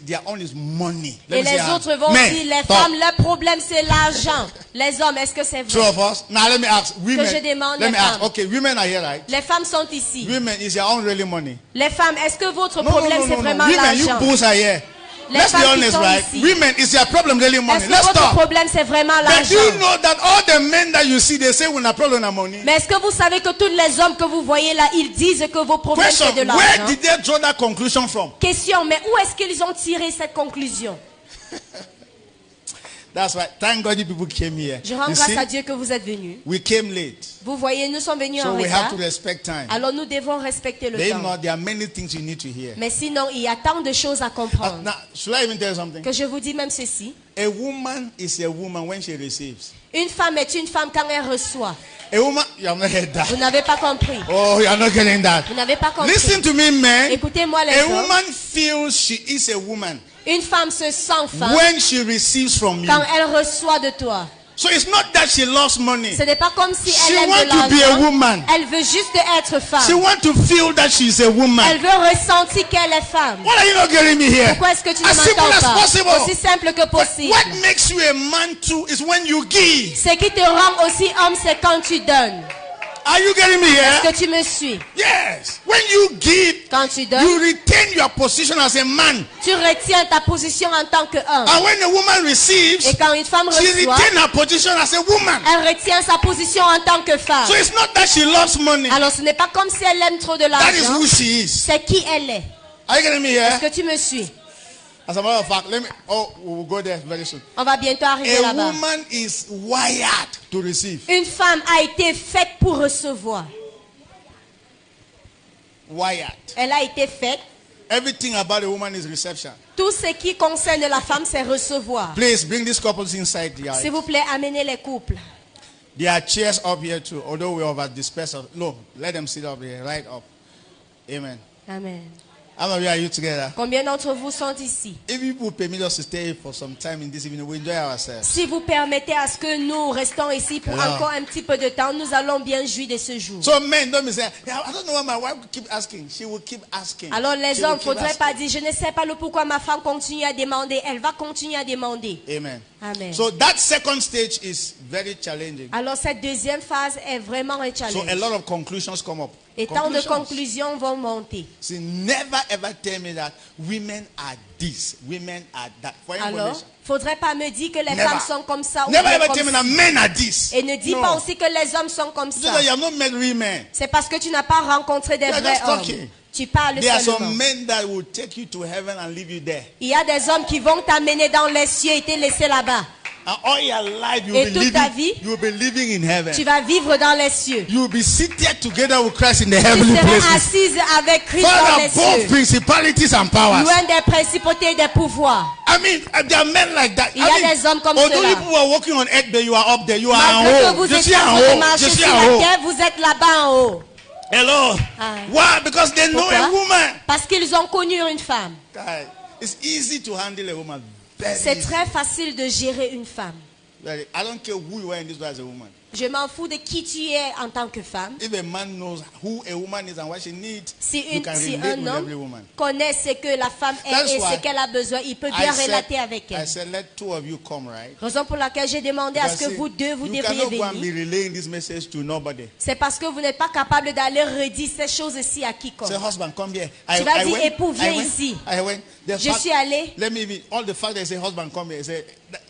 S1: their own is money. Let
S2: Et
S1: me see
S2: les
S1: your
S2: autres
S1: hand.
S2: vont
S1: Men,
S2: dire, les
S1: talk.
S2: femmes, leur problème c'est l'argent. Les hommes, est-ce que c'est
S1: Two
S2: vrai?
S1: of us. Now let me ask, women.
S2: je demande
S1: Let
S2: les
S1: me ask.
S2: femmes.
S1: Okay, women are here, right?
S2: Les femmes sont ici.
S1: Women, is your own really money?
S2: Les femmes, est-ce que votre
S1: No,
S2: problème
S1: no,
S2: c'est
S1: no, no,
S2: vraiment
S1: no. Women, you
S2: l'argent?
S1: bulls are here.
S2: Les
S1: Let's be
S2: femmes qui
S1: honest,
S2: sont
S1: right?
S2: ici.
S1: Women, is your problem really money?
S2: Est-ce que
S1: Let's
S2: votre
S1: talk.
S2: problème c'est vraiment
S1: But
S2: l'argent?
S1: do you know that all the men that you see, they say when a problem is money?
S2: Mais est-ce que vous savez que tous les hommes que vous voyez là, ils disent que vos problèmes
S1: Question,
S2: c'est de
S1: where
S2: l'argent?
S1: did they draw that conclusion from?
S2: Question, mais où est-ce qu'ils ont tiré cette conclusion?
S1: That's why, thank God you people came here.
S2: Je rends
S1: You
S2: grâce
S1: see,
S2: à Dieu que vous êtes venus.
S1: we came late.
S2: Vous voyez, nous sommes venus
S1: So
S2: en
S1: we have
S2: retard.
S1: to respect time.
S2: Alors nous devons respecter le
S1: If
S2: temps.
S1: not, there are many things you need to hear.
S2: Mais sinon, il y a tant de choses à comprendre.
S1: Now, should I even tell you something?
S2: Que je vous dis même ceci.
S1: A woman is a woman when she receives.
S2: Une femme est une femme quand elle reçoit.
S1: A woman, you have not heard that.
S2: Vous n'avez pas compris.
S1: Oh, you are not getting that.
S2: Vous n'avez pas compris.
S1: Listen to me, man.
S2: Écoutez-moi les
S1: A
S2: hommes.
S1: woman feels she is a woman
S2: Une femme se sent femme
S1: when she receives from you.
S2: quand elle reçoit de toi.
S1: So it's not that she loves money.
S2: Ce n'est pas comme si
S1: She
S2: elle aime
S1: wants
S2: de
S1: to be a
S2: l'argent.
S1: woman.
S2: Elle veut juste être
S1: She
S2: femme.
S1: wants to feel that she is a woman.
S2: Elle veut ressentir qu'elle est femme.
S1: What are you not getting me here?
S2: Pourquoi est-ce que tu ne
S1: As simple
S2: m'entends
S1: as
S2: pas?
S1: possible.
S2: Aussi simple que
S1: But
S2: possible.
S1: what makes you a man too is when you give.
S2: Ce qui te rend aussi homme, c'est quand tu donnes.
S1: Are you getting me here?
S2: Est-ce que tu me suis?
S1: Yes. When you give,
S2: Quand tu donnes,
S1: you retain your position as a man.
S2: tu retiens ta position en tant qu'homme.
S1: And when a woman receives,
S2: Et quand une femme
S1: she
S2: reçoit,
S1: retains her position as a woman.
S2: elle retient sa position en tant que femme.
S1: So it's not that she loves money.
S2: Alors ce n'est pas comme si elle aime trop de
S1: That is
S2: l'argent.
S1: who she is.
S2: C'est qui elle est.
S1: Are you getting me
S2: Est-ce
S1: here?
S2: que tu me suis?
S1: As a matter of fact, we will go there very soon.
S2: On va bientôt arriver
S1: A
S2: là-bas.
S1: woman is wired to receive.
S2: Une femme a été faite pour recevoir.
S1: Wired.
S2: Elle a été faite.
S1: Everything about a woman is reception.
S2: Tout ce qui concerne la femme, c'est recevoir.
S1: Please bring these couples inside the
S2: S'il
S1: aisle.
S2: vous plaît, amenez les couples.
S1: There are chairs up here too, although we over dispersed. No, let them sit up here, right up. Amen.
S2: Amen.
S1: How many are you together?
S2: Combien d'entre vous sont ici?
S1: If you will permit us to stay for some time in this evening, we enjoy ourselves.
S2: Si vous permettez à ce que nous restons ici pour
S1: Alors.
S2: encore un petit peu de temps, nous allons bien jouir de ce jour.
S1: So men, don't be saying, "Yeah, I don't know why my wife will keep asking. She will keep asking.
S2: Alors les
S1: She will
S2: hommes,
S1: keep
S2: faudrait pas
S1: asking."
S2: dire, je ne sais pas le pourquoi ma femme continue à demander. Elle va continuer à demander.
S1: Amen.
S2: Amen.
S1: So that second stage is very challenging.
S2: Alors cette deuxième phase est vraiment un
S1: So a
S2: challenge.
S1: lot of conclusions come up.
S2: Et tant de
S1: Conclusions.
S2: conclusions vont monter.
S1: See, never ever tell me that women are this, women are that. For
S2: Alors,
S1: information.
S2: faudrait pas me dire que les
S1: Never.
S2: femmes sont comme ça ou
S1: Never
S2: bien
S1: ever
S2: comme
S1: tell me
S2: ça.
S1: that men are this.
S2: Et ne dis
S1: No.
S2: pas aussi que les hommes sont comme
S1: So
S2: ça.
S1: that you have not met real men.
S2: C'est parce que tu n'as pas rencontré des
S1: You are
S2: vrais
S1: just
S2: hommes.
S1: talking.
S2: Tu parles
S1: There are
S2: seulement.
S1: some men that will take you to heaven and leave you there.
S2: Il y a des hommes qui vont t'amener dans les cieux et te laisser là-bas.
S1: And all your life you
S2: Et
S1: will,
S2: toute ta vie,
S1: you will be living in heaven.
S2: Tu vas vivre dans les cieux.
S1: You will be seated together with Christ in the
S2: Tu
S1: heavenly
S2: seras
S1: places.
S2: assise avec Christ dans
S1: Father,
S2: les
S1: both
S2: cieux.
S1: principalities and powers.
S2: Loin des principautés et des pouvoirs.
S1: I mean, there are men like that.
S2: Il y a des hommes comme
S1: although
S2: cela.
S1: you people are walking on earth, but you are up there. You are
S2: Malgré
S1: en
S2: que
S1: haut.
S2: vous
S1: Je
S2: êtes
S1: suis
S2: en
S1: en
S2: train de
S1: haut.
S2: marcher
S1: Je suis
S2: sur
S1: en
S2: la
S1: haut.
S2: terre, vous êtes là-bas en haut.
S1: Hello.
S2: Ah.
S1: Why? Because they know a
S2: Pourquoi?
S1: woman.
S2: Parce qu'ils ont connu une femme.
S1: Guy, it's easy to handle a woman. Very
S2: C'est
S1: easy.
S2: très facile de gérer une femme.
S1: I don't care who you are in this world as a woman.
S2: Je m'en fous de qui tu es en tant que femme.
S1: If a man knows who a woman is and what she needs,
S2: Si
S1: you can relate
S2: un
S1: with every
S2: homme
S1: woman.
S2: connaît ce que la femme
S1: That's
S2: est et
S1: why
S2: ce qu'elle a besoin, il peut bien relater avec
S1: I
S2: elle.
S1: said, let two of you come, right?
S2: Raison pour laquelle j'ai demandé à ce
S1: Because
S2: que vous deux, vous
S1: you
S2: devriez
S1: cannot go and be
S2: venir.
S1: relaying this message to nobody.
S2: C'est parce que vous n'êtes pas capable d'aller redire ces choses-ci à quiconque.
S1: Say, husband, come here.
S2: Tu vas dire, époux, viens ici.
S1: I went. The
S2: Je
S1: fact-
S2: suis allé.
S1: Let me be. All the fact they say, husband, come here. Say,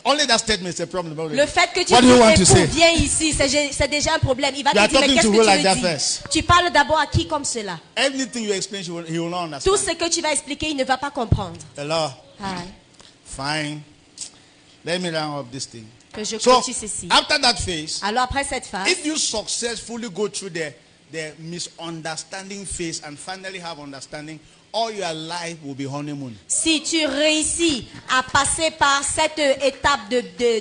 S1: only that statement is a problem.
S2: Le fait que tu
S1: What do you want to
S2: dis
S1: say?
S2: époux, viens ici, c'est déjà un problème. Il va
S1: You are
S2: te dire, mais
S1: talking
S2: qu'est-ce
S1: to
S2: que
S1: her
S2: tu
S1: like
S2: veux
S1: that
S2: dire?
S1: first.
S2: Tu parles d'abord à qui comme cela?
S1: Anything you explain, he will not understand.
S2: Tout ce que tu vas expliquer, il ne va pas comprendre.
S1: Hello.
S2: Ah,
S1: Fine. Let me round up this thing.
S2: que je
S1: So,
S2: clôture ceci.
S1: after that phase,
S2: Alors après cette phase,
S1: if you successfully go through the misunderstanding phase and finally have understanding, all your life will be honeymoon.
S2: si tu réussis à passer par cette étape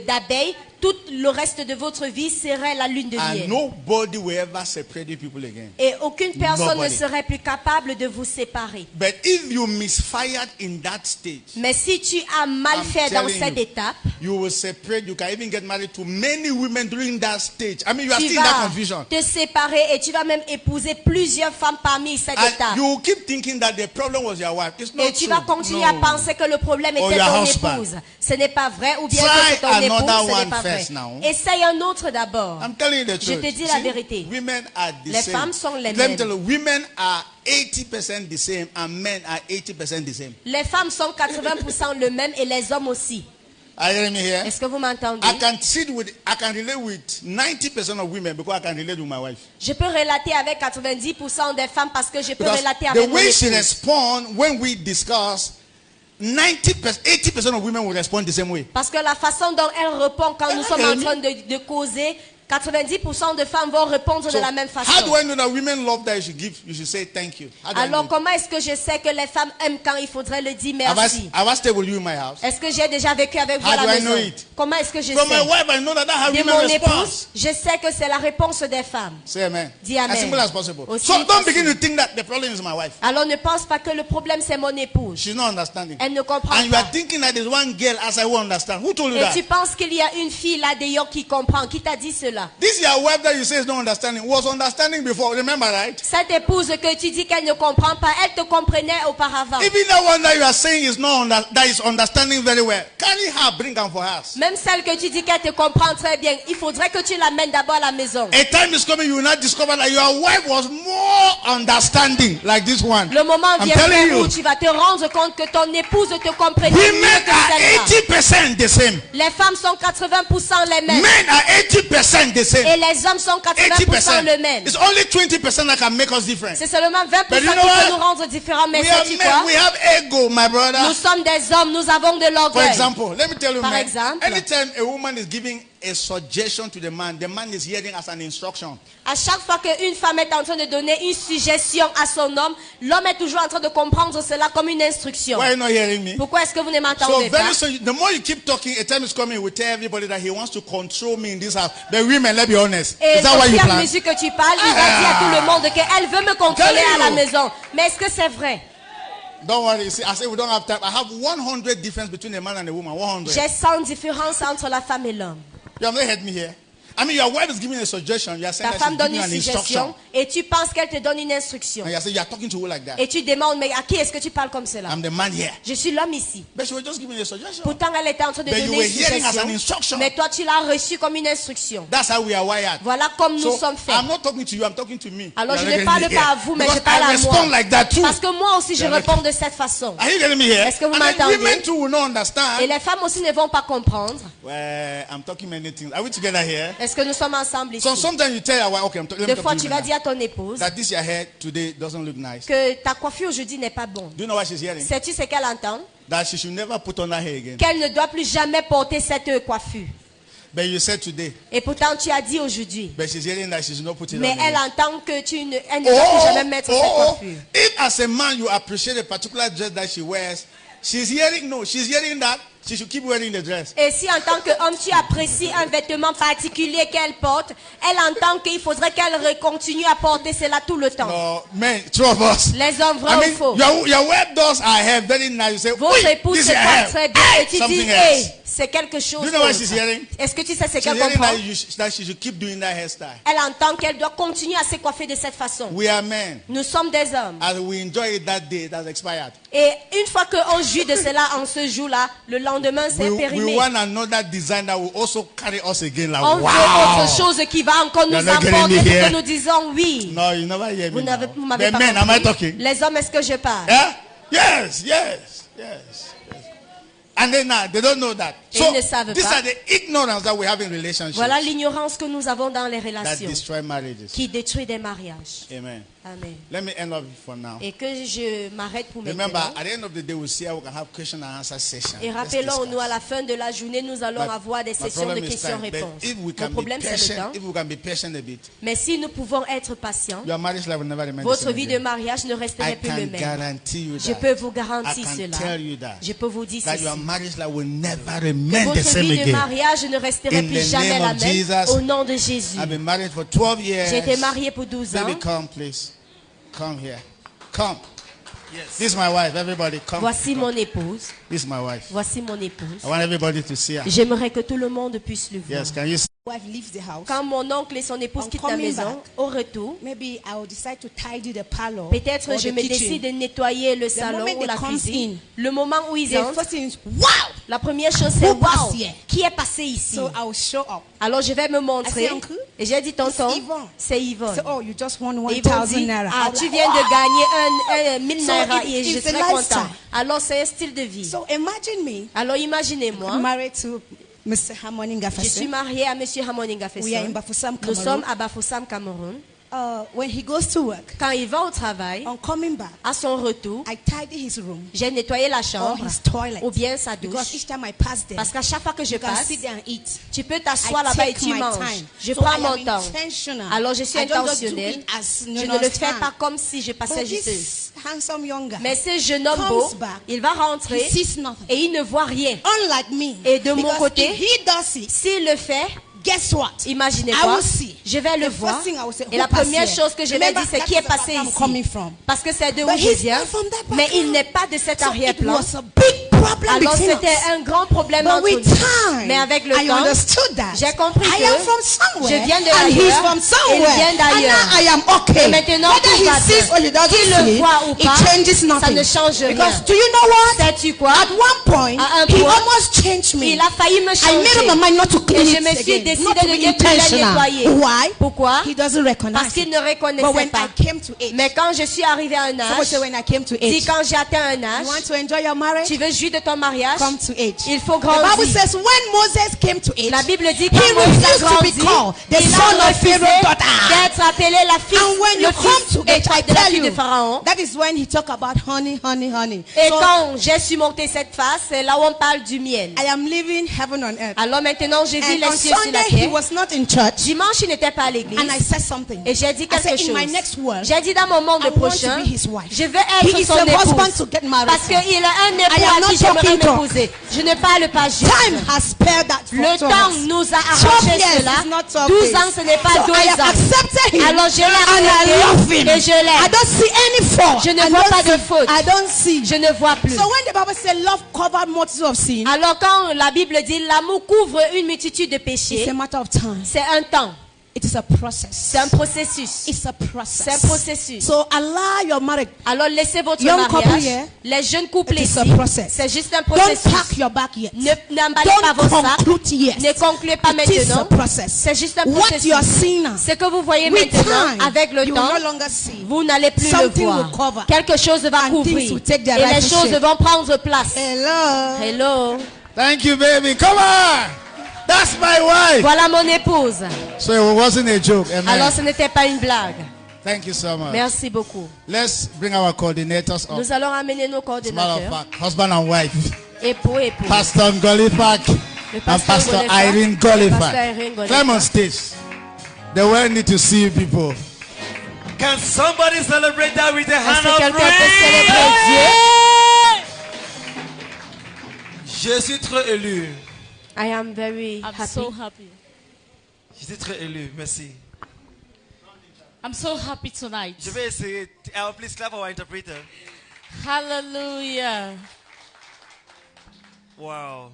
S2: d'abeille, tout le reste de votre vie serait la lune de
S1: And
S2: miel.
S1: nobody will ever separate you people again.
S2: Et aucune personne
S1: Nobody.
S2: ne serait plus capable de vous séparer.
S1: But if you misfired in that stage,
S2: Mais si tu as mal
S1: I'm
S2: fait dans
S1: telling
S2: cette
S1: you,
S2: étape,
S1: you will separate. You can even get married to many women during that stage. I mean, you are
S2: tu
S1: still in that
S2: vas
S1: confusion.
S2: te séparer et tu vas même épouser plusieurs femmes parmi cette
S1: And
S2: étape.
S1: you will keep thinking that the problem was your wife. It's not
S2: Et tu
S1: true.
S2: vas continuer
S1: No.
S2: à penser que le problème
S1: Or
S2: était
S1: your
S2: ton
S1: husband.
S2: épouse. Ce n'est pas vrai. Ou bien
S1: Try
S2: que c'est ton épouse,
S1: another
S2: ce n'est
S1: one
S2: pas vrai.
S1: first now.
S2: Essaye un autre d'abord.
S1: I'm telling you the
S2: Je
S1: truth.
S2: te dis la vérité.
S1: Women are the
S2: Les
S1: same.
S2: femmes sont les
S1: Let me
S2: mêmes.
S1: tell you, women are 80% the same and men are 80% the same.
S2: Les femmes sont 80% le même et les hommes aussi.
S1: Are you hearing me here?
S2: Est-ce que vous m'entendez?
S1: I can relate with 90% of women because I can relate with my wife.
S2: Je peux relater avec 90% des femmes parce que je peux
S1: Because
S2: relater
S1: the
S2: avec mon
S1: way she
S2: épouse.
S1: responds when we discuss, 80% of women will respond the same way.
S2: Parce que la façon dont elle répond quand nous sommes en
S1: Okay.
S2: train de causer, 90% de femmes vont répondre
S1: So,
S2: de la même façon.
S1: how do I know that women love that you should say thank you? How do I know
S2: Alors
S1: it?
S2: comment est-ce que je sais que les femmes aiment quand il faudrait le dire
S1: Have
S2: merci?
S1: I stayed with you in my house?
S2: Est-ce que j'ai déjà vécu avec vous
S1: How
S2: à
S1: do
S2: la
S1: I know
S2: maison?
S1: it?
S2: Comment est-ce que je
S1: From my
S2: sais?
S1: wife, I know that that's how
S2: De
S1: women
S2: mon
S1: respond.
S2: épouse, je sais que c'est la réponse des femmes.
S1: Say amen.
S2: Dis amen.
S1: As simple as possible.
S2: Aussi
S1: So don't
S2: facile.
S1: begin to think that the problem is my wife.
S2: Alors ne pense pas que le problème c'est mon épouse.
S1: She's not understanding.
S2: Elle ne comprend
S1: And you
S2: pas.
S1: are thinking that there's one girl as I will understand. Who told you
S2: Et
S1: that?
S2: tu penses qu'il y a une fille là d'ailleurs qui comprend, qui t'a dit cela?
S1: This your wife that you say is not understanding was understanding before. Remember, right?
S2: Cette épouse que tu dis qu'elle ne comprend pas, elle te comprenait auparavant.
S1: Even that one that you are saying is not that is understanding very well. Carry her, bring her for us.
S2: Même celle que tu dis qu'elle te comprend très bien, il faudrait que tu l'amènes d'abord à la maison.
S1: A time is coming, you will not discover that your wife was more understanding like this one.
S2: Le moment
S1: I'm
S2: vient
S1: telling
S2: où
S1: you,
S2: tu vas te rendre compte que ton épouse te comprenait mieux
S1: women
S2: que
S1: are
S2: celle-là.
S1: 80% the same.
S2: Les femmes sont 80% les mêmes.
S1: Men are 80% the same.
S2: Et les hommes sont 80% le même.
S1: It's only 20% that can make us different.
S2: C'est seulement 20%
S1: But
S2: qui
S1: you know
S2: peut
S1: what?
S2: nous rendre différents. Mais
S1: We are
S2: sais-tu
S1: men,
S2: quoi?
S1: we have ego, my brother.
S2: Nous sommes des hommes, nous avons de
S1: For
S2: l'orgueil.
S1: example, let me tell you,
S2: Par
S1: man,
S2: exemple.
S1: anytime a woman is giving a suggestion to the man is hearing as an instruction.
S2: À chaque fois qu'une femme est en train de donner une suggestion à son homme, l'homme est toujours en train de comprendre cela comme une instruction.
S1: Why are you not hearing me?
S2: Pourquoi est-ce que vous ne
S1: So
S2: m'entendez pas?
S1: very soon, the more you keep talking, a time is coming, we tell everybody that he wants to control me in this house. The women, let's be honest.
S2: Et
S1: Is that what
S2: au
S1: you
S2: fur et à
S1: plan?
S2: mesure que tu parles, il va dire à tout le monde qu'elle veut me contrôler
S1: Telling
S2: à la
S1: you.
S2: maison. Mais est-ce que c'est vrai?
S1: Don't worry. See, I say we don't have time. I have 100 difference between a man and a woman. 100.
S2: J'ai 100 différences entre la femme et l'homme.
S1: You have not heard me here. I mean, your wife is giving a suggestion. You are saying
S2: Ta
S1: that
S2: femme
S1: she's
S2: donne
S1: giving
S2: une
S1: an instruction.
S2: suggestion et tu penses qu'elle te donne une instruction.
S1: And you say you are talking to her like that.
S2: Et tu demandes, mais à qui est-ce que tu parles comme cela?
S1: I'm the man here.
S2: Je suis l'homme ici.
S1: But she was just giving a suggestion.
S2: Pourtant, elle était en train de
S1: But you
S2: donner
S1: were
S2: une
S1: hearing as an
S2: suggestion.
S1: instruction.
S2: Mais toi, tu l'as reçu comme une instruction.
S1: That's how we are wired.
S2: Voilà comme nous
S1: So
S2: sommes faits.
S1: I'm not talking to you. I'm talking to me.
S2: Alors,
S1: You
S2: je
S1: are
S2: ne
S1: not
S2: parle
S1: getting
S2: pas à
S1: me
S2: vous, mais
S1: here.
S2: je
S1: Because
S2: parle
S1: I
S2: à
S1: respond
S2: moi.
S1: like that too.
S2: Parce que moi aussi, je
S1: You are not-
S2: réponds de cette façon.
S1: Are you getting me here?
S2: Est-ce que vous
S1: And then
S2: m'entendez?
S1: women too will not
S2: Et
S1: understand.
S2: les femmes aussi ne vont pas comprendre.
S1: Well, I'm talking many things. Are we together here?
S2: Est-ce que nous sommes ensemble ici?
S1: So sometimes you tell your wife, okay, let me
S2: Deux
S1: talk
S2: fois,
S1: to
S2: tu
S1: you
S2: vas
S1: now.
S2: dire à ton épouse
S1: That this your hair today doesn't look nice.
S2: que ta coiffure aujourd'hui n'est pas bonne.
S1: Do you know what she's hearing?
S2: Sais-tu ce qu'elle entend?
S1: That she should never put on her hair again.
S2: Qu'elle ne doit plus jamais porter cette coiffure.
S1: But you said today.
S2: Et pourtant, tu as dit aujourd'hui.
S1: But she's hearing that she's not putting
S2: Mais
S1: on
S2: elle
S1: again.
S2: entend que elle ne doit plus jamais mettre cette coiffure.
S1: If as a man you appreciate a particular dress that she wears, she's hearing that she should keep wearing the dress.
S2: Et si en tant qu'homme, tu apprécies un vêtement particulier qu'elle porte, elle entend qu'il faudrait qu'elle continue à porter cela tout le temps.
S1: No, men, two of us.
S2: Les hommes, vrai
S1: I
S2: ou
S1: mean,
S2: faux?
S1: your web does her hair very nice. You say,
S2: Votre
S1: "Oi,
S2: épouse
S1: this
S2: se
S1: is her
S2: porte
S1: hair."
S2: très bien
S1: Hey,
S2: et tu dis,
S1: something
S2: hey,
S1: else.
S2: C'est quelque chose
S1: Do you know what
S2: d'autre.
S1: she's hearing?
S2: Est-ce que tu sais ce
S1: She's
S2: qu'elle
S1: hearing
S2: comprend?
S1: that she should keep doing that hairstyle.
S2: Elle entend qu'elle doit continuer à se coiffer de cette façon.
S1: We are men.
S2: Nous sommes des hommes.
S1: As we enjoy it that day, it has expired.
S2: Et une fois qu'on jouit de cela en ce jour-là, le lendemain c'est
S1: We
S2: périmé.
S1: want another design that will also carry us again. Like,
S2: On veut
S1: wow.
S2: autre chose qui va encore nous
S1: You're not getting
S2: emporter
S1: me
S2: pour
S1: here.
S2: que nous disons oui.
S1: No, you never hear
S2: Vous
S1: me
S2: n'avez
S1: now.
S2: vous m'avez
S1: The
S2: pas
S1: men, am I
S2: compris.
S1: talking?
S2: Les hommes, est-ce que je parle?
S1: Yeah? Yes, yes, yes. And then now, they don't know that.
S2: Et
S1: So,
S2: ils ne savent
S1: these
S2: pas.
S1: are the ignorance that we have in relationships
S2: Voilà l'ignorance que nous avons dans les
S1: that
S2: relations
S1: destroy marriages.
S2: qui détruit des mariages.
S1: Amen.
S2: Amen.
S1: Let me end up for now.
S2: Et que je m'arrête pour
S1: Remember,
S2: maintenant.
S1: at the end of the day, we'll see how we can have question and answer session.
S2: Et
S1: Let's
S2: rappelons-nous,
S1: discuss.
S2: à la fin de la journée, nous allons
S1: But
S2: avoir des
S1: my
S2: sessions de
S1: problem is time. But
S2: questions-réponses.
S1: if we
S2: Le
S1: can be
S2: problème, c'est le
S1: patient,
S2: temps.
S1: if we can be patient a bit,
S2: Mais si nous pouvons être patients,
S1: your marriage life will never remain the
S2: votre
S1: same
S2: vie de
S1: again.
S2: mariage ne
S1: I
S2: resterait plus le
S1: can
S2: même.
S1: guarantee you
S2: Je
S1: that.
S2: peux vous
S1: I
S2: garantir
S1: can
S2: cela.
S1: tell you that.
S2: Je peux vous dire
S1: That
S2: ceci.
S1: your marriage life will never remain the
S2: Votre
S1: same
S2: vie de
S1: again.
S2: mariage ne resterait
S1: In
S2: plus
S1: the
S2: jamais
S1: name
S2: la
S1: of
S2: même.
S1: Jesus,
S2: Au nom de Jésus.
S1: I've been married for 12 years.
S2: J'ai été mariée pour 12 ans.
S1: Baby, come, please. Come here. Come. Yes. This is my wife. Everybody, come.
S2: Voici
S1: come.
S2: mon épouse.
S1: This is my wife.
S2: Voici mon épouse.
S1: I want everybody to see her.
S2: J'aimerais que tout le monde puisse le voir.
S1: Yes, can you see?
S3: Wife leaves the house.
S2: Quand mon oncle et son épouse
S3: On
S2: quittent la
S3: coming
S2: maison,
S3: back.
S2: au retour,
S3: Maybe I will decide to tidy the parlor.
S2: peut-être
S3: or
S2: je
S3: the
S2: me
S3: kitchen.
S2: décide de nettoyer le salon
S3: moment
S2: ou
S3: they
S2: la
S3: comes
S2: cuisine. Le moment où ils
S3: The
S2: entrent,
S3: first thing is, wow!
S2: la première chose c'est
S3: Who passed
S2: wow,
S3: here?
S2: qui est passé ici?
S3: So I will show up.
S2: Alors je vais me montrer.
S3: I say, Uncle,
S2: Et j'ai dit tonton,
S3: it's Yvonne.
S2: c'est Yvonne.
S3: So, oh, you just won
S2: Et ils vont
S3: 1,000
S2: dire,
S3: naira.
S2: ah,
S3: I'm
S2: tu
S3: like,
S2: viens
S3: wow!
S2: de gagner 1000
S3: So
S2: naira
S3: it-
S2: et je
S3: it's a
S2: serai content.
S3: lifestyle.
S2: Alors c'est un style de vie.
S3: So imagine me
S2: Alors imaginez-moi,
S3: married to Mr. Harmony
S2: je suis
S3: Ngafase.
S2: mariée à Monsieur Hamoninga Fesson.
S3: We are in Bafoussam,
S2: Nous
S3: Cameroon.
S2: sommes à Bafoussam, Cameroun.
S3: When he goes to work,
S2: Quand il va au travail,
S3: on coming back,
S2: à son retour,
S3: I tidy his room
S2: j'ai nettoyé la
S3: or
S2: chambre
S3: his toilet.
S2: ou bien sa
S3: Because
S2: douche.
S3: each time I pass there,
S2: Parce qu'à chaque fois que je
S3: you can
S2: passe,
S3: sit there and eat.
S2: tu peux t'asseoir
S3: I
S2: là-bas et
S3: take
S2: tu
S3: my
S2: manges.
S3: time.
S2: Je
S3: So
S2: prends
S3: I
S2: mon
S3: am
S2: temps.
S3: intentional.
S2: Alors je suis
S3: I don't just do
S2: intentionnelle.
S3: it as,
S2: Je
S3: you
S2: ne
S3: know,
S2: le
S3: as
S2: fais
S3: time.
S2: pas comme si je passais
S3: But
S2: juste.
S3: this handsome young guy,
S2: Mais ce jeune homme
S3: comes
S2: beau,
S3: back,
S2: il va rentrer
S3: he sees nothing.
S2: et il ne voit rien.
S3: Unlike me.
S2: Et de mon
S3: Because
S2: côté,
S3: if he does it,
S2: s'il le fait,
S3: guess what?
S2: imaginez
S3: I
S2: quoi,
S3: will see.
S2: je vais le
S3: The
S2: voir.
S3: first thing I will say,
S2: Et
S3: who
S2: la
S3: passed
S2: première
S3: here?
S2: chose que je vais
S3: Remember,
S2: dire, c'est
S3: that
S2: qui
S3: is
S2: est
S3: the
S2: passé
S3: background I'm
S2: ici.
S3: coming from.
S2: Parce que c'est de où
S3: But
S2: je
S3: he's
S2: viens.
S3: not from that
S2: Mais il
S3: background.
S2: n'est pas de cet
S3: So it
S2: arrière-plan.
S3: was a big problem
S2: Alors
S3: between
S2: c'était
S3: us.
S2: un grand problème
S3: But
S2: entre
S3: with
S2: nous.
S3: time,
S2: Mais avec le
S3: I
S2: temps,
S3: understood that.
S2: j'ai compris
S3: I
S2: que
S3: am from somewhere,
S2: je viens de
S3: and he's
S2: l'ailleurs,
S3: from
S2: et
S3: somewhere.
S2: il vient
S3: And
S2: d'ailleurs.
S3: now I am okay.
S2: Et maintenant,
S3: Whether
S2: tout
S3: he
S2: va
S3: sees
S2: bien.
S3: or he doesn't
S2: Qu'il le
S3: see,
S2: voit ou
S3: it
S2: pas,
S3: changes
S2: ça
S3: nothing.
S2: ne change rien.
S3: Because do you know what?
S2: Sais-tu quoi?
S3: At one point,
S2: À un
S3: he
S2: point,
S3: almost changed me.
S2: Il a failli me
S3: I made up my
S2: changer.
S3: mind not to clean
S2: Et je
S3: it
S2: me suis
S3: again,
S2: décidé
S3: not to
S2: de
S3: be
S2: ne plus la
S3: intentional.
S2: nettoyer.
S3: Why?
S2: Pourquoi?
S3: He doesn't recognize
S2: Parce qu'il
S3: it.
S2: ne
S3: But
S2: reconnaissait
S3: when
S2: pas.
S3: I came to age,
S2: Mais quand je suis arrivée à un
S3: someone
S2: âge,
S3: said when I came to
S2: dis
S3: age,
S2: quand j'ai atteint un
S3: you
S2: âge,
S3: want to enjoy your marriage?
S2: tu veux jouir de ton mariage,
S3: Come to age.
S2: il faut
S3: The Bible
S2: grandir.
S3: says when Moses came to age,
S2: La Bible dit
S3: he
S2: quand Moïse a
S3: refused to be
S2: grandi,
S3: called the
S2: il
S3: son
S2: a
S3: of
S2: refusé
S3: Pharaoh's daughter.
S2: d'être appelé la fille,
S3: And when you
S2: le
S3: come
S2: fils
S3: to age, I
S2: de la
S3: tell
S2: fille de
S3: you,
S2: Pharaon.
S3: that is when he talk about honey, honey, honey.
S2: Et
S3: So
S2: quand j'ai surmonté cette phase, c'est là où on parle du miel.
S3: I am living heaven on earth.
S2: Alors maintenant, je vis
S3: And
S2: les
S3: on
S2: cieux sur la
S3: Sunday he
S2: terre.
S3: was not in church,
S2: Dimanche, il n'était pas à l'église.
S3: and I said something.
S2: Et j'ai dit
S3: I
S2: quelque
S3: said in
S2: chose.
S3: my next world,
S2: J'ai dit dans mon monde
S3: I want
S2: prochain,
S3: to be his wife.
S2: je veux
S3: He
S2: être
S3: is
S2: son
S3: a husband
S2: épouse.
S3: to get married.
S2: Parce qu'il a un
S3: I
S2: époux
S3: am
S2: à qui
S3: not
S2: j'aimerais
S3: talking talk.
S2: m'épouser. Je ne parle pas juste.
S3: Time has spared that for
S2: Le
S3: to
S2: temps
S3: us.
S2: nous a
S3: 12
S2: arrangé
S3: years
S2: cela.
S3: is not 12
S2: 12
S3: days.
S2: ans, ce n'est pas
S3: So
S2: 2
S3: I have
S2: ans.
S3: accepted him,
S2: Alors je l'ai
S3: and I
S2: accepté
S3: love him.
S2: et je
S3: I
S2: l'aime.
S3: don't see any fault.
S2: Je ne
S3: I
S2: vois
S3: don't
S2: pas de
S3: see-
S2: faute.
S3: I don't see.
S2: Je ne vois plus.
S3: So when the Bible says love covered multitudes of sin,
S2: Alors quand la Bible dit l'amour couvre une multitude de
S3: it's
S2: péchés,
S3: a matter of time.
S2: c'est un temps,
S3: It is a process.
S2: c'est un processus.
S3: It's a process.
S2: C'est un processus.
S3: So allow your marriage.
S2: Alors laissez votre
S3: Young couple
S2: mariage,
S3: here,
S2: les jeunes couples
S3: it is
S2: ici,
S3: a process.
S2: c'est juste un
S3: Don't
S2: processus.
S3: pack your back yet.
S2: N'emballez pas
S3: Don't
S2: vos sacs,
S3: conclude yet.
S2: ne concluez pas
S3: It is a
S2: maintenant.
S3: process.
S2: C'est juste un
S3: What
S2: processus.
S3: you are seeing now,
S2: Ce que vous voyez
S3: with
S2: maintenant,
S3: time,
S2: avec le
S3: you
S2: temps,
S3: will no longer see.
S2: vous n'allez plus
S3: Something
S2: le
S3: will
S2: voir.
S3: cover.
S2: Quelque chose va
S3: And things
S2: couvrir.
S3: will take their
S2: Et les
S3: rightful
S2: choses
S3: shape.
S2: vont prendre place.
S3: Hello.
S2: Hello.
S1: Thank you, baby. Come on. That's my wife.
S2: Voilà mon épouse.
S1: So it wasn't a joke. Amen.
S2: Alors ce n'était pas une blague.
S1: Thank you so much.
S2: Merci beaucoup.
S1: Let's bring our coordinators up.
S2: Nous allons amener nos
S1: As a matter of
S2: coordinateurs.
S1: fact, husband and wife.
S2: Époux, époux.
S1: Pastor Golipak
S2: Le
S1: and Pastor
S2: Golipak,
S1: Irene
S2: le
S1: Golipak.
S2: pasteur Irene Golipak.
S1: Climb on stage. The world need to see you people.
S4: Can somebody celebrate that with a
S2: Est-ce
S4: hand
S2: que
S4: of
S2: quelqu'un peut
S4: praise?
S2: célébrer Dieu?
S4: Je suis très élu.
S2: I am very
S5: I'm
S2: happy.
S5: so happy.
S4: Je suis très élu. Merci.
S5: I'm so happy tonight.
S4: Je vais essayer. Please clap for our interpreter.
S5: Hallelujah.
S4: Wow.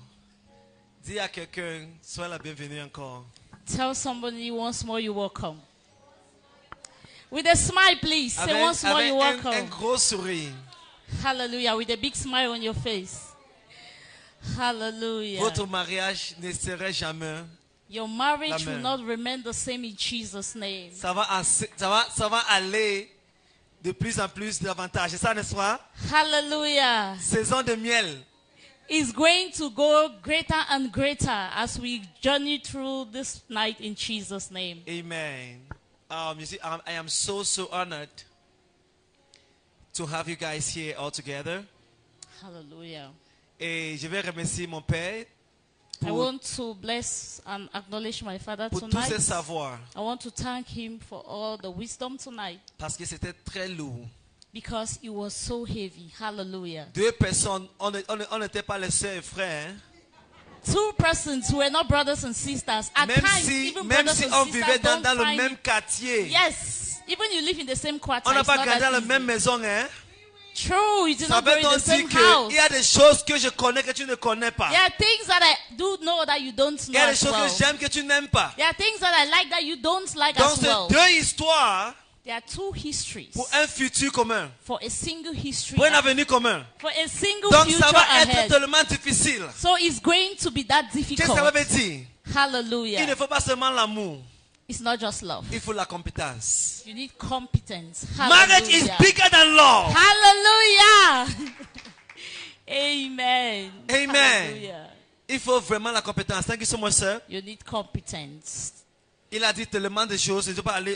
S4: Dis à quelqu'un, sois la bienvenue encore.
S5: Tell somebody once more you're welcome. With a smile, please. Say once more you're
S4: un
S5: welcome.
S4: gros sourire.
S5: Hallelujah. With a big smile on your face. Hallelujah.
S4: Votre mariage ne serait jamais.
S5: Your marriage will
S4: Amen.
S5: not remain the same in Jesus' name.
S4: Ça va aller de plus en plus davantage. C'est ça, n'est-ce pas?
S5: Hallelujah.
S4: Saison de miel.
S5: It's going to go greater and greater as we journey through this night in Jesus' name.
S4: Amen. You see, I am so honored to have you guys here all together.
S5: Hallelujah.
S4: Et je vais remercier mon père
S5: I want to bless and acknowledge my father
S4: pour tous
S5: tonight.
S4: ses savoirs.
S5: I want to thank him for all the wisdom tonight
S4: Parce que c'était très lourd.
S5: because it was so heavy. Hallelujah.
S4: Deux personnes, on n'était pas les sœurs et frères. Hein.
S5: Two persons who were not brothers and sisters. At
S4: Même
S5: times,
S4: si
S5: even
S4: on
S5: brothers
S4: vivait
S5: and sisters
S4: dans le
S5: don't
S4: même
S5: find.
S4: quartier.
S5: Yes, even you live in the same quarter.
S4: On n'a
S5: it's
S4: pas
S5: not
S4: grandi
S5: that
S4: dans la
S5: easy.
S4: même maison. Hein.
S5: True, you did
S4: Ça
S5: not go
S4: veut
S5: in the
S4: donc
S5: same
S4: dire
S5: house.
S4: qu'il y a des choses que je connais que tu ne connais pas.
S5: There are things that I do know that you don't
S4: Il y
S5: know
S4: a des
S5: as
S4: choses
S5: well.
S4: que j'aime que tu n'aimes pas.
S5: There are things that I like that you don't like
S4: Donc
S5: as
S4: c'est
S5: well.
S4: deux histoires
S5: There are two histories
S4: pour un futur commun.
S5: for a single history.
S4: Pour un avenir commun.
S5: For a single
S4: Donc
S5: future
S4: ça va être
S5: ahead.
S4: tellement difficile.
S5: So it's going to be that
S4: Qu'est-ce que
S5: difficult.
S4: ça veut dire? Il ne
S5: Hallelujah.
S4: faut pas seulement l'amour.
S5: It's not just love.
S4: Il faut la compétence.
S5: You need competence.
S4: Marriage is
S5: Hallelujah.
S4: bigger than love.
S5: Hallelujah. Amen.
S4: Amen.
S5: Hallelujah.
S4: Il faut vraiment la compétence. Thank you so much, sir.
S5: You need competence.
S4: Il a dit tellement de choses. Je ne vais pas aller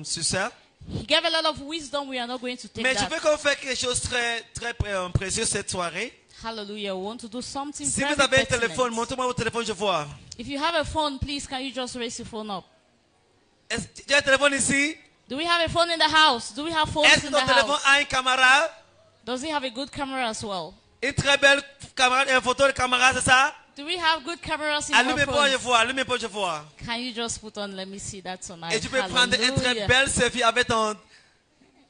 S4: sur ça.
S5: He gave a lot of wisdom. We are not going to take
S4: Mais je
S5: that.
S4: veux qu'on fasse quelque chose de très précieux cette soirée.
S5: Hallelujah. We want to do something
S4: Si
S5: very
S4: vous avez un
S5: pertinent.
S4: téléphone, montrez-moi votre téléphone, je vois.
S5: If you have a phone, please can you just raise your phone up?
S4: Il y a un téléphone ici.
S5: Do we have a phone in the house? Do we have phones
S4: Est-ce que
S5: in
S4: ton
S5: the
S4: téléphone
S5: house?
S4: a une caméra?
S5: Does it have a good camera as well?
S4: Une très belle caméra, une photo de caméra, c'est ça?
S5: Do we have good cameras in
S4: Allumez
S5: our
S4: pas, je
S5: phones?
S4: vois. Allumez pas, je vois.
S5: Can you just put on, let me see that tonight.
S4: Et tu peux prendre un très
S5: Hallelujah.
S4: bel selfie avec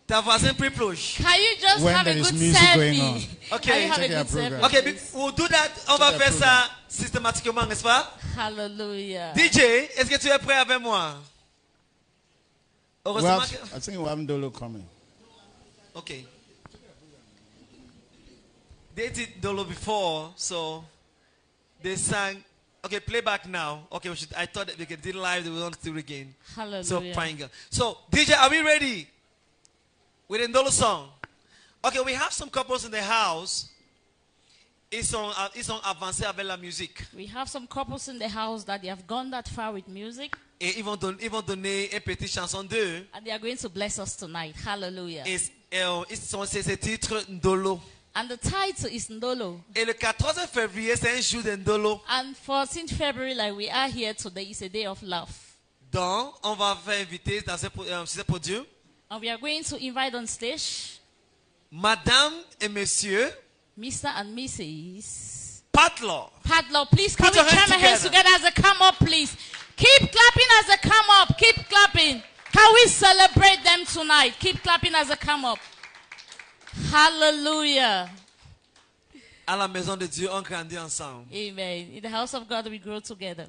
S4: ta voisin plus proche.
S5: Can you just
S1: When
S5: have a
S1: there is
S5: good
S1: music going
S5: selfie?
S4: Okay.
S5: Can you have
S1: Check
S5: a
S1: your
S5: good
S1: program.
S5: selfie?
S4: Ok, we'll do that. On va faire ça systématiquement, n'est-ce pas?
S5: Hallelujah.
S4: DJ, est-ce que tu es prêt avec moi? Heureusement que...
S1: I think we have Ndolo coming.
S4: Ok. They did Dolo before, so they sang. Okay, play back now. Okay, I thought that we could do live. We want to do it again.
S5: Hallelujah.
S4: So fine, girl. So DJ, are we ready with a Ndolo song? Okay, we have some couples in the house. Ils sont avancés avec la musique.
S5: We have some couples in the house that they have gone that far with music,
S4: Et ils vont donner une petite chanson d'eux.
S5: and they are going to bless us tonight. Hallelujah.
S4: Et c'est ce titre Ndolo.
S5: And the title is Ndolo.
S4: Et le 14 février, c'est un jour de Ndolo.
S5: And 14th February, like we are here today, is a day of love.
S4: Donc, on va faire inviter dans ce podium
S5: And we are going to invite on stage
S4: Madame et Monsieur
S5: Mr. and Mrs.
S4: Patlaw.
S5: Padlock. Please, can
S4: Put
S5: we
S4: your hands
S5: jam our hands
S4: together.
S5: together as they come up, please? Keep clapping as they come up. Keep clapping. Can we celebrate them tonight? Keep clapping as they come up. Hallelujah.
S4: À la maison de Dieu, on grandit ensemble.
S5: Amen. In the house of God, we grow together.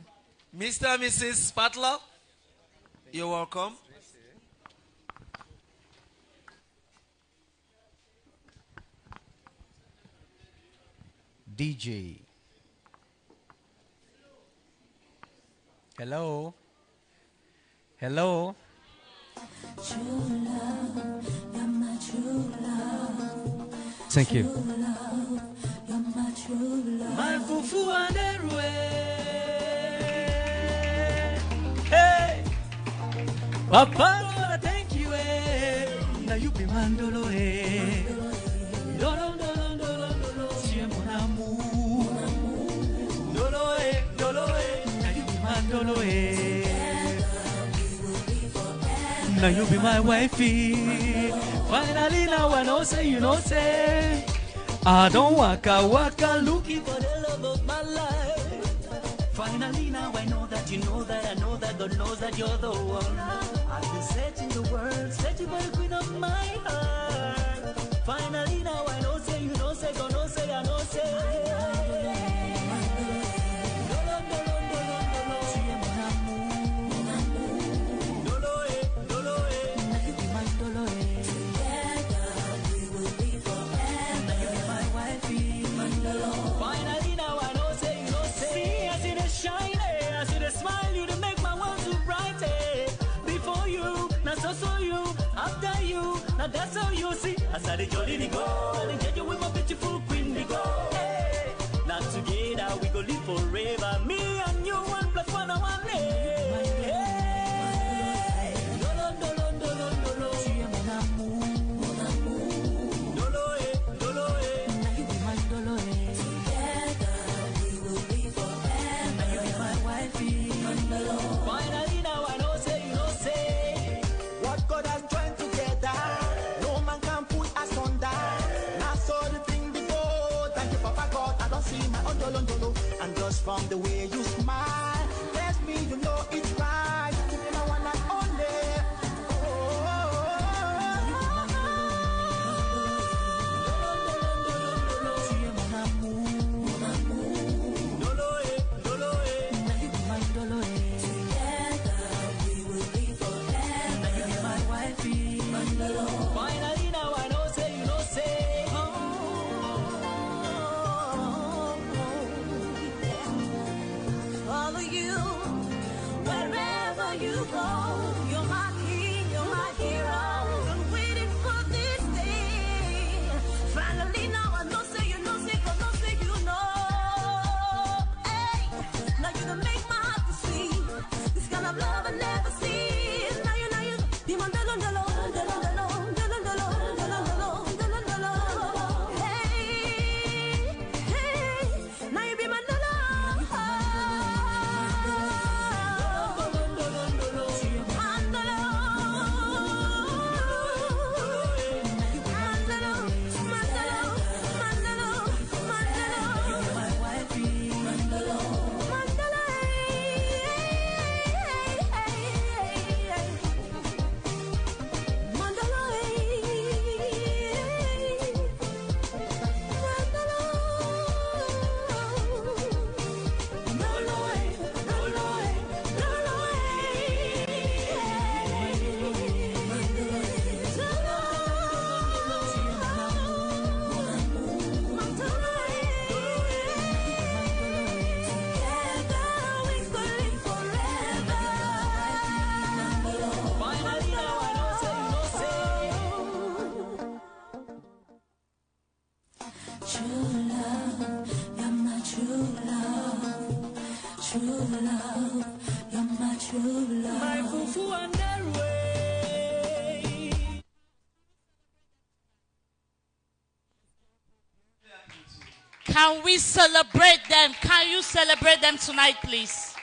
S4: Mr. and Mrs. Patlaw, you're welcome.
S6: DJ. Hello. Hello. Thank you.
S7: Hey, Papa, thank you. Now you be mandolo. Dolo, dolo, dolo, dolo, tu es mon amour. Dolo, dolo, now you be mandolo. Now you be my wifey. Finally, now I know say you know say. I don't waka waka looking for the love of my life. Finally, now I know that you know that I know that God knows that you're the one. I've been searching the world, searching for the queen of my heart. Finally, now I know say you know say God know say I know say. smile, you to make my world so bright. Eh. Before you, now so you, after you, now that's how you see. I saw the jolly to go, I get you with my beautiful queen to go. Hey. Now together we go live forever. Me and you, 1 + 1 = 1. Hey. Dolo, dolo, dolo, dolo. Tu es mon amour, mon amour. Dolo, dolo, now you be my dolo, together we will be forever. Now you be my wifey, my dolo. Finally now I know say you know say
S8: What God has joined together, no man can put us under. Now so the thing before, thank you Papa God, I don't see my ondolo. And just from the way you smile, bless me, you know it's right. You be my one and only.
S7: tu es mon amour, mon amour. Dolo, dolo, now you be my dolo, together we will be forever. Now you be my wifey, my dolo. Finally now I know say you know say.
S8: Follow you wherever you go. You're my king, you're my hero. Been waiting for this day. Finally now I know say you know say, 'cause no say you know. Hey, now you done make my heart to see. This kind of love I never seen. Now you be my dolo, dolo, dolo, dolo, dolo, dolo, dolo, dolo, dolo, dolo. Hey, hey, now you be my dolo.
S7: My fufu and their way.
S5: Can we celebrate them? Can you celebrate them tonight, please?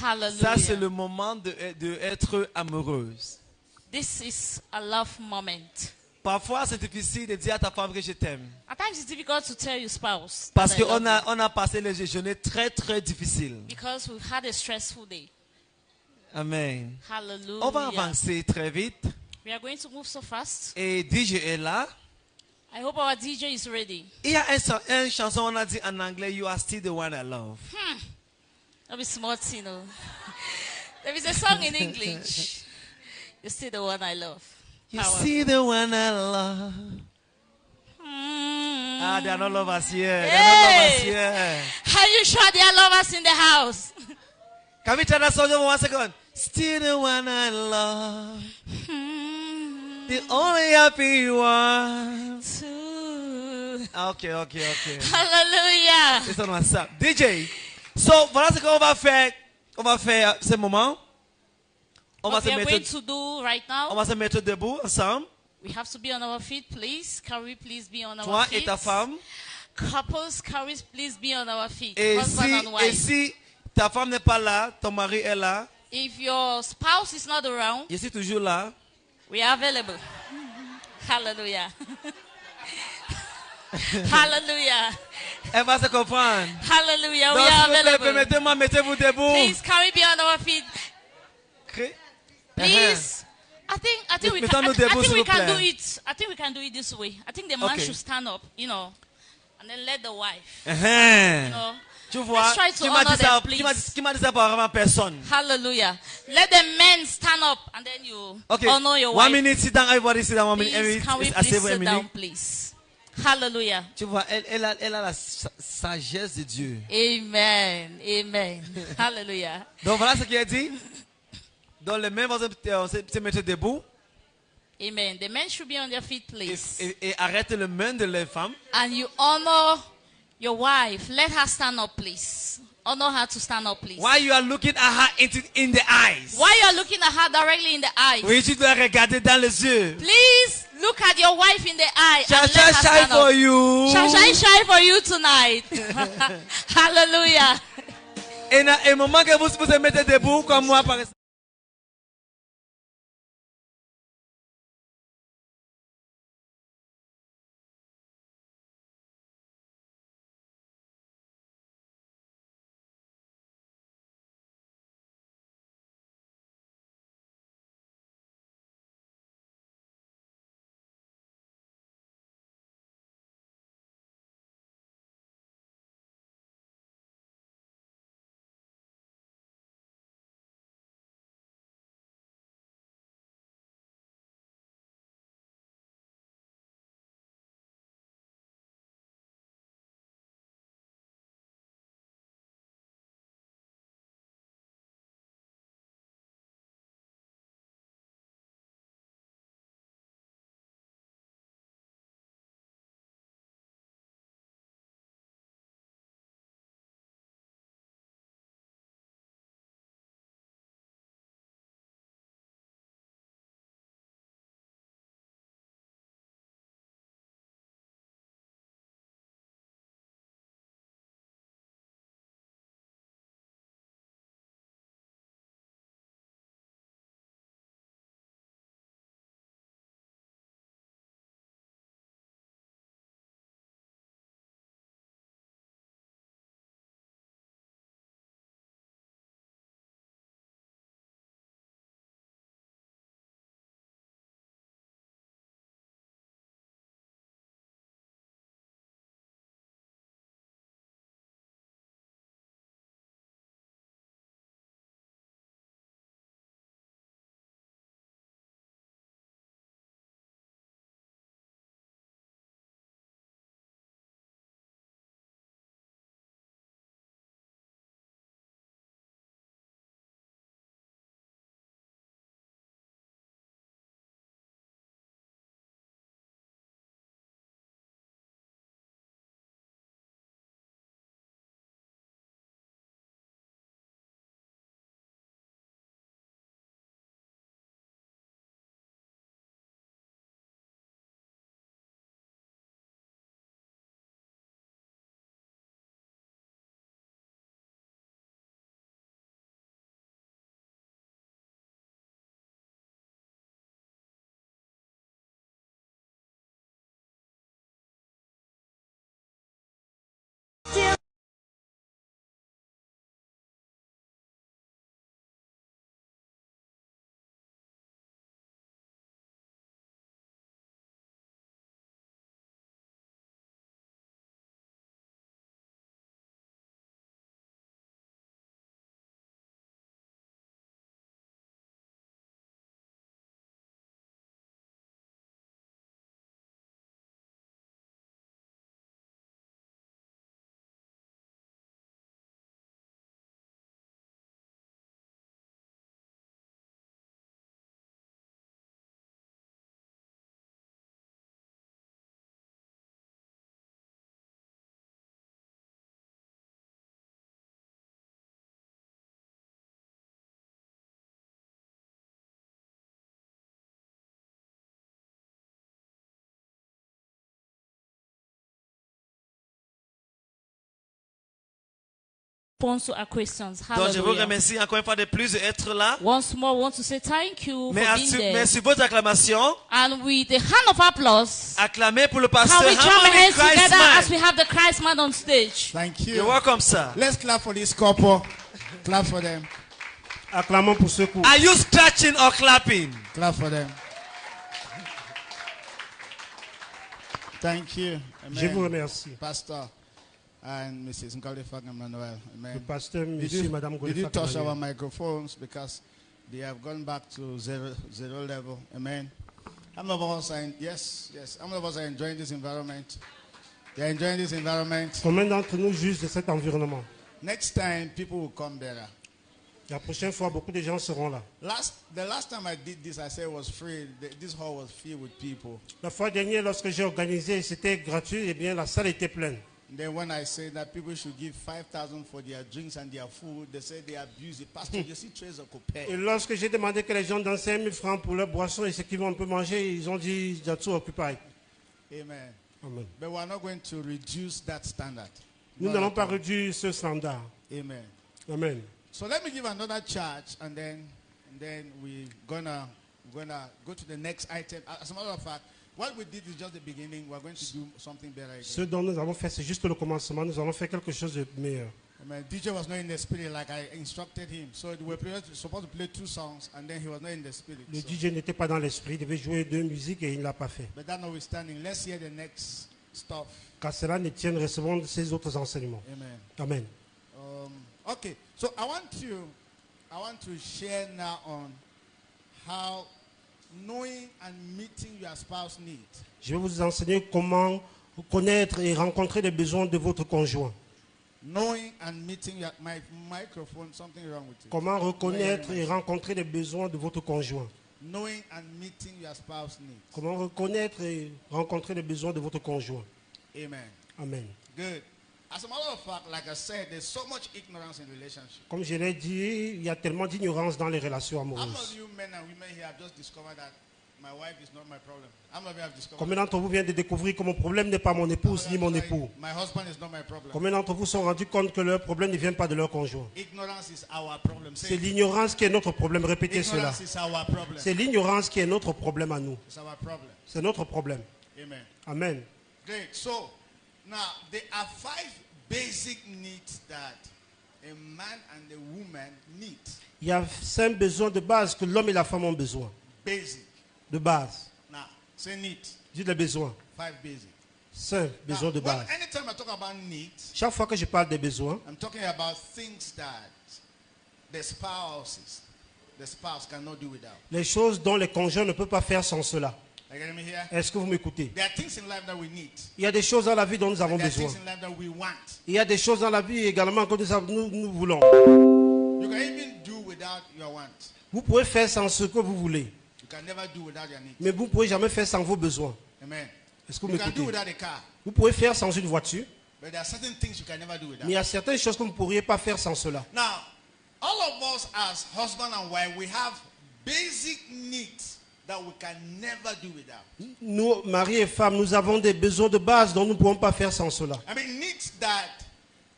S4: Ça, c'est
S5: Hallelujah.
S4: le moment de être amoureuse.
S5: This is a love moment.
S4: Parfois, c'est difficile de dire à ta femme que je t'aime.
S5: At times it's difficult to tell your spouse
S4: Parce
S5: that I love
S4: qu'on a passé les journées très, très difficiles.
S5: you, because we've had a stressful day.
S4: Amen.
S5: Hallelujah.
S4: On va avancer très vite.
S5: We are going to move so fast.
S4: Et DJ est là.
S5: I hope our DJ is ready.
S4: Il y a une chanson, on a dit en anglais, You are still the one I love.
S5: Don't be smart, you know. There is a song in English. You're still the one I love.
S4: You
S5: Powerful.
S4: see the one I love. Ah, they are not lovers here. They are
S5: Hey!
S4: not lovers here.
S5: Are you sure there are lovers in the house?
S4: Can we try that song over 1 second? Still the one I love. The only happy one. Okay.
S5: Hallelujah.
S4: C'est son WhatsApp. DJ. So, voilà ce qu'on va faire. On va faire ce moment. On va
S5: What
S4: se
S5: we are
S4: mettre,
S5: going to do right
S4: on
S5: now,
S4: va se mettre debout ensemble.
S5: we have to be on our feet, please. Can we please be on our
S4: Toi et
S5: feet?
S4: ta femme.
S5: Couples, can we please be on our feet?
S4: Et
S5: Husband and
S4: et
S5: wife.
S4: si ta femme n'est pas là, ton mari est là,
S5: If your spouse is not around,
S4: je suis toujours là.
S5: we are available. Hallelujah. Hallelujah.
S4: Elle va se comprendre.
S5: Hallelujah. We
S4: Donc,
S5: are
S4: s'il vous plaît,
S5: available.
S4: permettez-moi, mettez-vous debout.
S5: Please, can we be on our feet?
S4: Cri-
S5: Please. I think we can.
S4: Mettons-nous debout,
S5: I think
S4: s'il
S5: we
S4: vous
S5: can
S4: plaît.
S5: do it. I think we can do it this way. I think the man
S4: Okay.
S5: should stand up, and then let the wife.
S4: Tu vois,
S5: Let's try to
S4: qui m'a dit
S5: honor
S4: ça,
S5: them,
S4: qui m'a dit ça auparavant? Personne.
S5: Hallelujah. Let the men stand up, and then you
S4: Okay,
S5: honor your
S4: 1
S5: wife.
S4: minute, sit down, everybody sit down, 1 minute.
S5: Please, can we please sit down, please? Hallelujah.
S4: Tu vois, elle a la sagesse de Dieu.
S5: Amen. Amen. Hallelujah.
S4: Donc voilà ce qu'il a dit. Dans le même, on se mettre debout.
S5: Amen. The men should be on their feet, please.
S4: Et arrête le main de les femmes.
S5: And you honor your wife. Let her stand up, please. Honor her to stand up, please.
S4: While you are looking at her in the eyes.
S5: While you are looking at her directly in the eyes.
S4: Oui, tu dois regarder dans les yeux.
S5: Please look at your wife in the eye.
S4: Shall
S5: And let her
S4: shy
S5: stand
S4: for
S5: up.
S4: you.
S5: Shall I shy for you tonight? Hallelujah.
S4: Et au moment que vous vous mettez debout comme moi, par exemple.
S5: Response to our questions.
S4: Donc je vous
S5: Hallelujah.
S4: remercie encore une fois de plus d'être là.
S5: Once more, I want to say thank you
S4: Mais
S5: for being there.
S4: sur votre acclamation,
S5: And with the hand of applause,
S4: acclamez pour le pasteur
S5: can we join our
S4: Harmony
S5: hands together as
S4: Christman.
S5: we have the Christ man on stage?
S1: Thank
S4: You're
S1: you.
S4: welcome, sir.
S1: Let's clap for this couple. Clap for them.
S9: Acclamons pour ce coup.
S4: Are you scratching or clapping?
S1: Clap for them. Thank you.
S9: Je vous
S1: Amen.
S9: remercie.
S1: Pastor and Mrs. Ngolifak Emmanuel.
S9: Le
S1: Amen.
S9: pasteur,
S1: Did
S9: monsieur et
S1: you,
S9: madame
S1: did you
S9: Golifak
S1: touch our
S9: Emmanuel.
S1: microphones because they have gone back to zero level? Amen. How many of us are yes. How many of us are enjoying this environment? They are enjoying this environment.
S9: Combien d'entre nous jugent de cet environnement?
S1: Next time, people will come better.
S9: La prochaine fois, beaucoup de gens seront là.
S1: The last time I did this, I said it was free. This hall was filled with people.
S9: La fois dernière, lorsque j'ai organisé, c'était gratuit, et bien la salle était pleine.
S1: Then when I said that people should give 5,000 for their drinks and their food, they said they abuse it. Pastor, you see, Trésor could pay.
S9: Et lorsque j'ai demandé que les gens donnent 5 000 francs pour leur boisson et ce qu'ils vont un peu manger, ils ont dit, j'ai tout occupé.
S1: Amen.
S9: Amen.
S1: But we are not going to reduce that standard.
S9: Nous
S1: Not
S9: n'allons
S1: at
S9: pas
S1: all.
S9: réduire ce standard.
S1: Amen.
S9: Amen.
S1: So let me give another charge, and then we're gonna go to the next item. As a matter of fact, what we did is just the beginning. We're going to do something better again.
S9: Ce dont nous avons fait, c'est juste le commencement. Nous allons faire quelque chose de meilleur.
S1: Amen. DJ was not in the spirit like I instructed him. So we were supposed to play 2 songs, and then he was not in the spirit.
S9: Le
S1: So-
S9: DJ n'était pas dans l'esprit, il devait jouer 2 musiques et il ne l'a pas fait.
S1: But that notwithstanding, let's hear the next stuff.
S9: Qu'à cela ne tienne, recevons ces autres enseignements.
S1: Amen.
S9: Amen.
S1: Okay, so I want to share now on how knowing and meeting your spouse needs.
S9: Je vais vous enseigner comment connaître et rencontrer les besoins de votre conjoint.
S1: Knowing and meeting your microphone, something wrong with it.
S9: Comment reconnaître et rencontrer les besoins de votre conjoint.
S1: Knowing and meeting your spouse needs.
S9: Comment reconnaître et rencontrer les besoins de votre conjoint.
S1: Amen.
S9: Amen.
S1: Good. As a matter of fact, like I said, there's so much ignorance in relationships.
S9: Comme je l'ai dit, il y a tellement d'ignorance dans les relations
S1: How many of
S9: amoureuses.
S1: you men and women here have just discovered that my wife is not my problem? How many of you have discovered
S9: Combien d'entre vous viennent de découvrir que mon problème n'est pas mon épouse ni mon époux?
S1: my husband is not my problem?
S9: Combien d'entre vous sont rendus compte que leur problème ne vient pas de leur conjoint?
S1: Ignorance is our problem. Say
S9: C'est
S1: it.
S9: l'ignorance qui est notre problème. Répétez cela.
S1: Ignorance is our problem.
S9: C'est l'ignorance qui est notre problème à nous.
S1: It's our problem.
S9: C'est notre problème.
S1: Amen.
S9: Amen.
S1: Great. So now there are 5 basic needs that a man and a woman need.
S9: Il y a 5 besoins de base que l'homme et la femme ont besoin.
S1: Basic.
S9: De base.
S1: Now say need.
S9: Dites les besoins.
S1: 5 basic.
S9: 5 besoins de base.
S1: Anytime I talk about needs,
S9: Chaque fois que je parle des besoins,
S1: I'm talking about things that the spouse cannot do without.
S9: les choses dont les conjoints ne peuvent pas faire sans cela.
S1: Are you getting me here?
S9: Est-ce que vous m'écoutez?
S1: There are things in life that we need.
S9: Il y a des choses dans la vie dont nous avons
S1: There are
S9: besoin.
S1: things in life that we want.
S9: Il y a des choses dans la vie également que nous voulons.
S1: You can even do without your want.
S9: Vous pouvez faire sans ce que vous voulez,
S1: You can never do without your need.
S9: mais vous ne pouvez jamais faire sans vos besoins.
S1: Amen.
S9: Est-ce que vous
S1: You can do
S9: m'écoutez?
S1: without a car,
S9: Vous pouvez faire sans une voiture,
S1: but there are certain things you can never do without.
S9: mais il y a certaines choses que vous ne pourriez pas faire sans cela.
S1: Now, all of us as husband and wife, we have basic needs that we can never do without.
S9: Nous, mari et femme, nous avons des besoins de base dont nous ne pouvons pas faire sans cela.
S1: I mean, needs that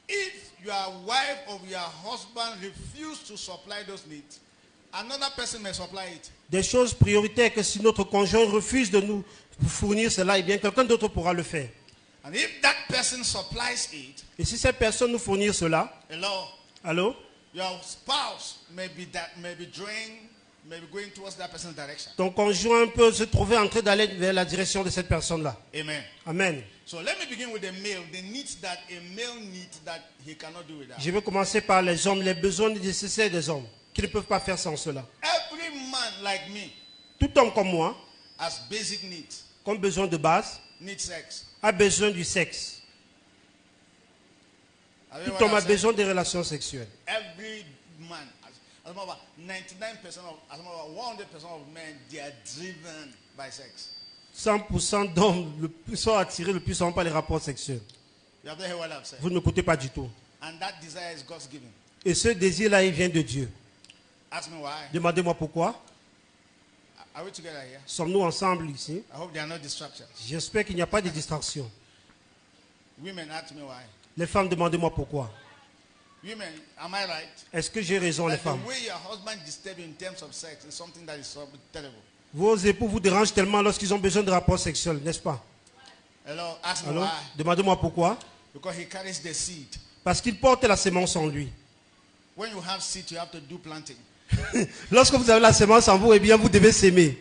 S1: if your wife or your husband refuse to supply those needs, another person may supply it.
S9: Des choses prioritaires que si notre conjoint refuse de nous fournir cela, eh bien quelqu'un d'autre pourra le faire.
S1: And if that person supplies it,
S9: Et si cette personne nous fournit cela,
S1: hello,
S9: allô,
S1: your spouse may be drained, may be going towards that person's direction.
S9: ton conjoint peut se trouver en train d'aller vers la direction de cette personne-là.
S1: Amen.
S9: Amen.
S1: So let me begin with the male, the needs that a male needs that he cannot do without.
S9: Je vais commencer par les hommes, les besoins nécessaires des hommes, qui ne peuvent pas faire sans cela.
S1: Every man like me
S9: Tout homme comme moi,
S1: has basic needs.
S9: comme besoin de base,
S1: Need sex.
S9: a besoin du sexe.
S1: Have you heard
S9: Tout homme
S1: what
S9: a
S1: I said?
S9: besoin des relations sexuelles.
S1: Every man, as a matter of 99% of, as a matter of 100% of men, they are driven by sex.
S9: 100% d'hommes sont attirés le plus souvent par les rapports sexuels.
S1: You have to hear what I've said.
S9: Vous ne m'écoutez pas du tout.
S1: And that desire is God's given.
S9: Et ce désir-là, il vient de Dieu.
S1: Ask me why.
S9: Demandez-moi pourquoi.
S1: Are we together here?
S9: Sommes-nous ensemble ici?
S1: I hope there are no distractions.
S9: J'espère qu'il n'y a pas de distraction.
S1: Women, ask me why.
S9: Les femmes, demandez-moi pourquoi.
S1: Women, am I right?
S9: Est-ce que j'ai raison, les
S1: Like the
S9: femmes?
S1: way your husband disturbs you in terms of sex is something that is so terrible.
S9: Vos époux vous dérangent tellement lorsqu'ils ont besoin de rapports sexuels, n'est-ce pas?
S1: Hello, ask me
S9: Alors,
S1: why.
S9: demandez-moi pourquoi.
S1: Because he carries the seed.
S9: Parce qu'il porte la sémence en lui.
S1: When you have seed, you have to do planting.
S9: Lorsque vous avez la sémence en vous, eh bien, vous devez s'aimer.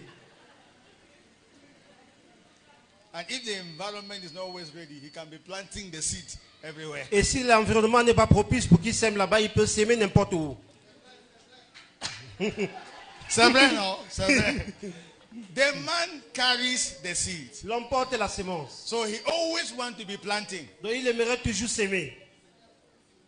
S1: And if the environment is not always ready, he can be planting the seed everywhere.
S9: Et si l'environnement n'est pas propice pour qu'il sème là-bas, il peut s'aimer n'importe où.
S1: C'est vrai, non? C'est vrai. The man carries the seed.
S9: L'homme porte la sémence.
S1: So he always wants to be planting.
S9: Donc il aimerait toujours s'aimer.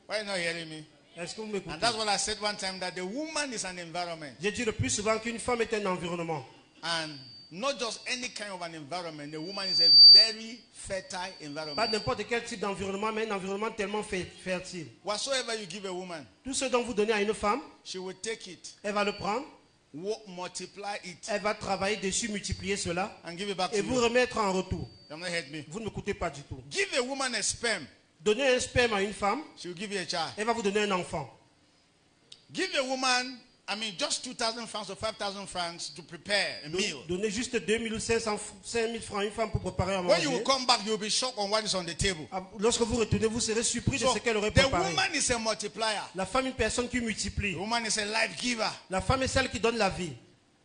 S1: Why not hearing me?
S9: Est-ce que vous m'écoutez?
S1: And that's what I said one time, that the woman is an environment.
S9: J'ai dit le plus souvent qu'une femme est un environnement.
S1: And not just any kind of an environment. The woman is a very fertile
S9: Pas
S1: environment.
S9: n'importe quel type d'environnement, mais un environnement tellement fertile.
S1: Whatsoever you give a woman,
S9: Tout ce dont vous donnez à une femme,
S1: she will take it,
S9: elle va le prendre,
S1: multiply it,
S9: elle va travailler dessus, multiplier cela,
S1: and give it back to
S9: et vous
S1: you.
S9: remettre en retour.
S1: You have not heard me.
S9: Vous ne m'écoutez pas du tout.
S1: Give a woman a sperm,
S9: Donnez un sperme à une femme,
S1: she will give you a child.
S9: elle va vous donner un enfant.
S1: Give a woman, just 2,000 francs or 5,000 francs to prepare a meal.
S9: Donnez juste 2500, 5000 francs à une femme pour préparer à
S1: When you will
S9: manger.
S1: come back, you'll be shocked on what is on the table.
S9: Lorsque vous retournez, vous serez surpris de
S1: So,
S9: ce qu'elle aurait
S1: the
S9: préparé.
S1: woman is a multiplier.
S9: La femme est une personne qui multiplie.
S1: The woman is a life giver.
S9: La femme est celle qui donne la vie.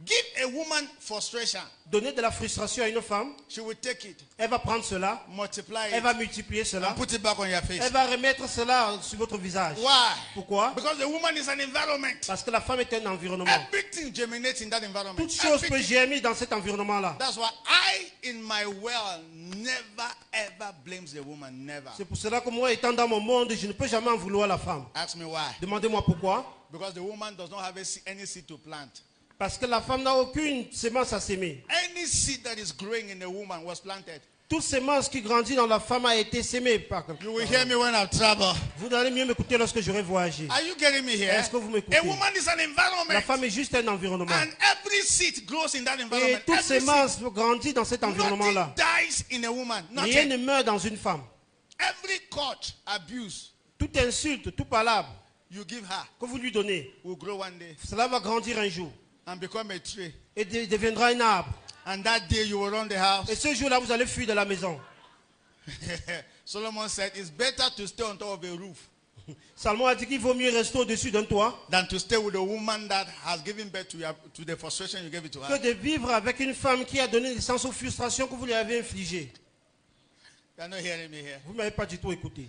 S1: Give a woman frustration.
S9: Donner de la frustration à une femme,
S1: She will take it,
S9: elle va prendre cela,
S1: multiply
S9: elle
S1: it,
S9: va multiplier cela,
S1: and put it back on your face.
S9: elle va remettre cela sur votre visage.
S1: Why?
S9: Pourquoi?
S1: Because the woman is an environment.
S9: Parce que la femme est un environnement.
S1: Everything germinates in that environment.
S9: Toute chose peut
S1: Everything.
S9: germer dans cet environnement-là.
S1: That's why I, in my world, never ever blames the woman. Never.
S9: C'est pour cela que moi, étant dans mon monde, je ne peux jamais en vouloir à la femme.
S1: Ask me why.
S9: Demandez-moi pourquoi.
S1: Because the woman does not have any seed to plant.
S9: Parce que la femme n'a aucune sémence à s'aimer.
S1: Any seed that is growing in a woman was planted.
S9: Toute sémence qui grandit dans la femme a été sémée par quelqu'un.
S1: You will hear me when I travel.
S9: Vous allez mieux m'écouter lorsque j'aurai voyagé.
S1: Are you getting me here?
S9: Est-ce que vous m'écoutez?
S1: A woman is an environment.
S9: La femme est juste un environnement.
S1: And every seed grows in that
S9: Et
S1: environment.
S9: toute
S1: Every
S9: sémence grandit dans cet
S1: seed.
S9: environnement-là.
S1: Nothing dies in a woman.
S9: Rien ne
S1: Nothing.
S9: meurt dans une femme.
S1: Every court, abuse
S9: Toute insulte, tout palabre
S1: you give her
S9: que vous lui donnez,
S1: will grow one day
S9: cela va grandir un jour
S1: and become a tree.
S9: et deviendra un arbre.
S1: And that day you will run the house.
S9: Et ce jour-là, vous allez fuir de la maison.
S1: Solomon said, it's better to stay on top of a roof
S9: Salomon a dit qu'il vaut mieux rester au-dessus d'un toit
S1: than to stay with a woman that has given birth to the frustration you gave it to
S9: que
S1: her.
S9: de vivre avec une femme qui a donné naissance aux frustrations que vous lui avez infligées.
S1: You're not hearing me here.
S9: Vous ne m'avez pas du tout écouté.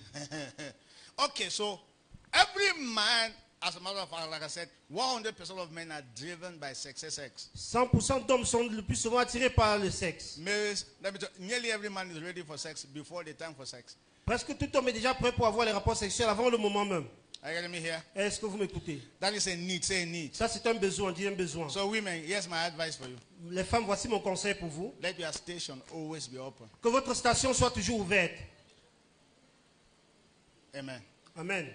S1: Okay, so every man, as a matter of fact, like I said, 100% of men are driven by sex.
S9: 100% d'hommes sont le plus souvent attirés par le sexe.
S1: Males, let me tell you, nearly every man is ready for sex before the time for sex.
S9: Presque tout homme est déjà prêt pour avoir les rapports sexuels avant le moment même.
S1: Are you getting me here?
S9: Est-ce que vous m'écoutez?
S1: That is a need. Say a need.
S9: Ça, c'est un besoin, dit un besoin.
S1: So women, here's my advice for you.
S9: Les femmes, voici mon conseil pour vous.
S1: Let your station always be open.
S9: Que votre station soit toujours ouverte.
S1: Amen.
S9: Amen.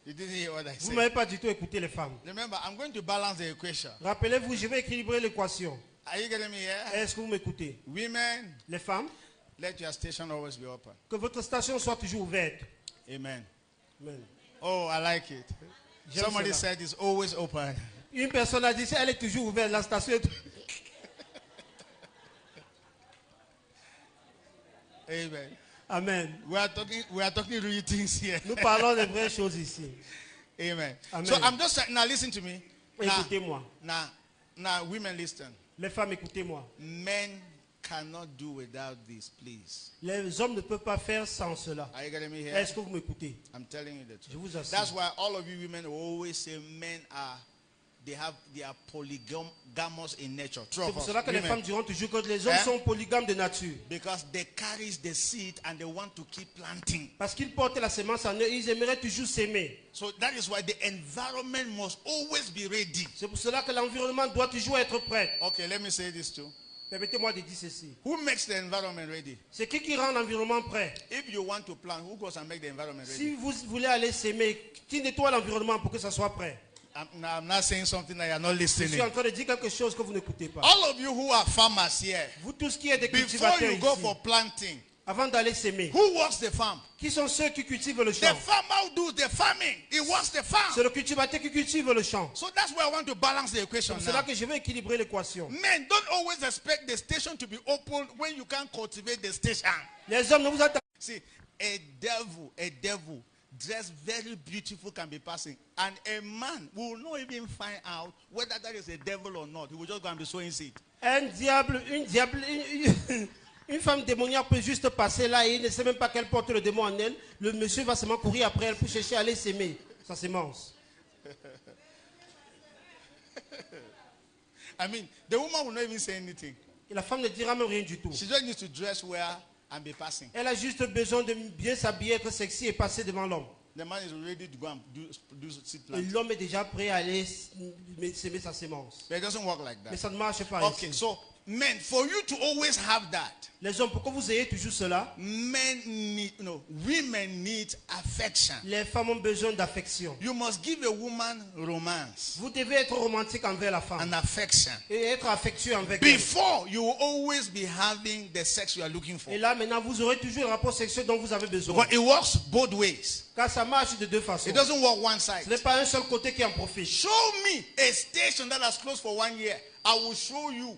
S1: You didn't hear what I
S9: Vous ne
S1: said.
S9: m'avez pas du tout écouté, les femmes.
S1: Remember, I'm going to balance the equation.
S9: Rappelez-vous, je vais équilibrer l'équation.
S1: Are you getting me here?
S9: Est-ce que vous m'écoutez?
S1: Women,
S9: Les femmes,
S1: let your station always be open.
S9: que votre station soit toujours ouverte.
S1: Amen.
S9: Amen.
S1: Oh, I like it.
S9: J'aime
S1: Somebody
S9: cela.
S1: said it's always open.
S9: Une personne a dit, elle est toujours ouverte, la station est...
S1: Amen.
S9: Amen.
S1: We are talking real things here.
S9: Nous parlons des vraies choses ici.
S1: Amen.
S9: Amen.
S1: So I'm just now listen to me.
S9: Écoutez-moi.
S1: Now, women, listen.
S9: Les femmes, écoutez-moi.
S1: Men cannot do without this, please.
S9: Les hommes ne peuvent pas faire sans cela.
S1: Are you getting me here?
S9: Est-ce que vous m'écoutez?
S1: I'm telling you the
S9: Je
S1: truth.
S9: vous assure.
S1: That's why all of you women will always say men they are polygamous in nature. True
S9: C'est
S1: of
S9: pour
S1: us,
S9: cela que les
S1: women.
S9: femmes diront toujours que les hommes
S1: Eh?
S9: sont polygames de nature.
S1: Because they carry the seed and they want to keep planting.
S9: Parce qu'ils portent la sémence en eux, ils aimeraient toujours s'aimer.
S1: So that is why the environment must always be ready.
S9: C'est pour cela que l'environnement doit toujours être prêt.
S1: Okay, let me say this too.
S9: Permettez-moi de dire ceci.
S1: Who makes the environment ready?
S9: C'est qui rend l'environnement prêt?
S1: If you want to plant, who goes and make the environment ready?
S9: Si vous voulez aller s'aimer, qui nettoie l'environnement pour que ça soit prêt?
S1: I'm not saying something that you're not
S9: Je suis
S1: listening.
S9: en train de dire quelque chose que vous n'écoutez pas.
S1: All of you who are farmers here,
S9: Vous tous qui êtes des
S1: before
S9: cultivateurs
S1: you go
S9: ici,
S1: for planting,
S9: avant d'aller s'aimer,
S1: who works the farm?
S9: qui sont ceux qui cultivent le
S1: The
S9: champ?
S1: farmer who does the farming. He works the farm.
S9: C'est le cultivateur qui cultive le champ.
S1: So that's why I want to balance the
S9: C'est
S1: equation
S9: pour cela
S1: now.
S9: que je vais équilibrer l'équation.
S1: Men, don't always expect the station to be open when you can't cultivate the station.
S9: Les hommes, ne vous attendez
S1: See, a devil dressed very beautiful can be passing, and a man will not even find out whether that is a devil or not. He will just go and be sowing seed.
S9: un diable, une femme démoniaque peut juste passer là et il ne sait même pas qu'elle porte le démon en elle. Le monsieur va seulement courir après elle pour chercher à aller s'aimer sa sémence.
S1: I mean, the woman will not even say anything.
S9: Et la femme ne dira même rien du tout.
S1: She just needs to dress well and be passing.
S9: Elle a juste besoin de bien s'habiller, être sexy et passer devant l'homme.
S1: The man is ready to go and do seed
S9: Et
S1: planting.
S9: l'homme est déjà prêt à aller s'aimer sa sémence.
S1: But it doesn't work like
S9: Mais
S1: that.
S9: ça ne marche pas
S1: Okay,
S9: ainsi.
S1: so men, for you to always have that,
S9: Les hommes, pourquoi vous ayez toujours cela?
S1: men need, women need affection.
S9: Les femmes ont besoin d'affection.
S1: You must give a woman romance
S9: Vous devez être romantique envers la femme
S1: and affection.
S9: et être affectueux avec elle.
S1: Before you will always be having the sex you are looking for.
S9: Et là, maintenant, vous aurez toujours le rapport sexuel dont vous avez besoin.
S1: Because it works both ways.
S9: Car ça marche de deux façons.
S1: It doesn't work one
S9: Ce
S1: side.
S9: n'est pas un seul côté qui en profite.
S1: Show me a station that has closed for 1 year. I will show you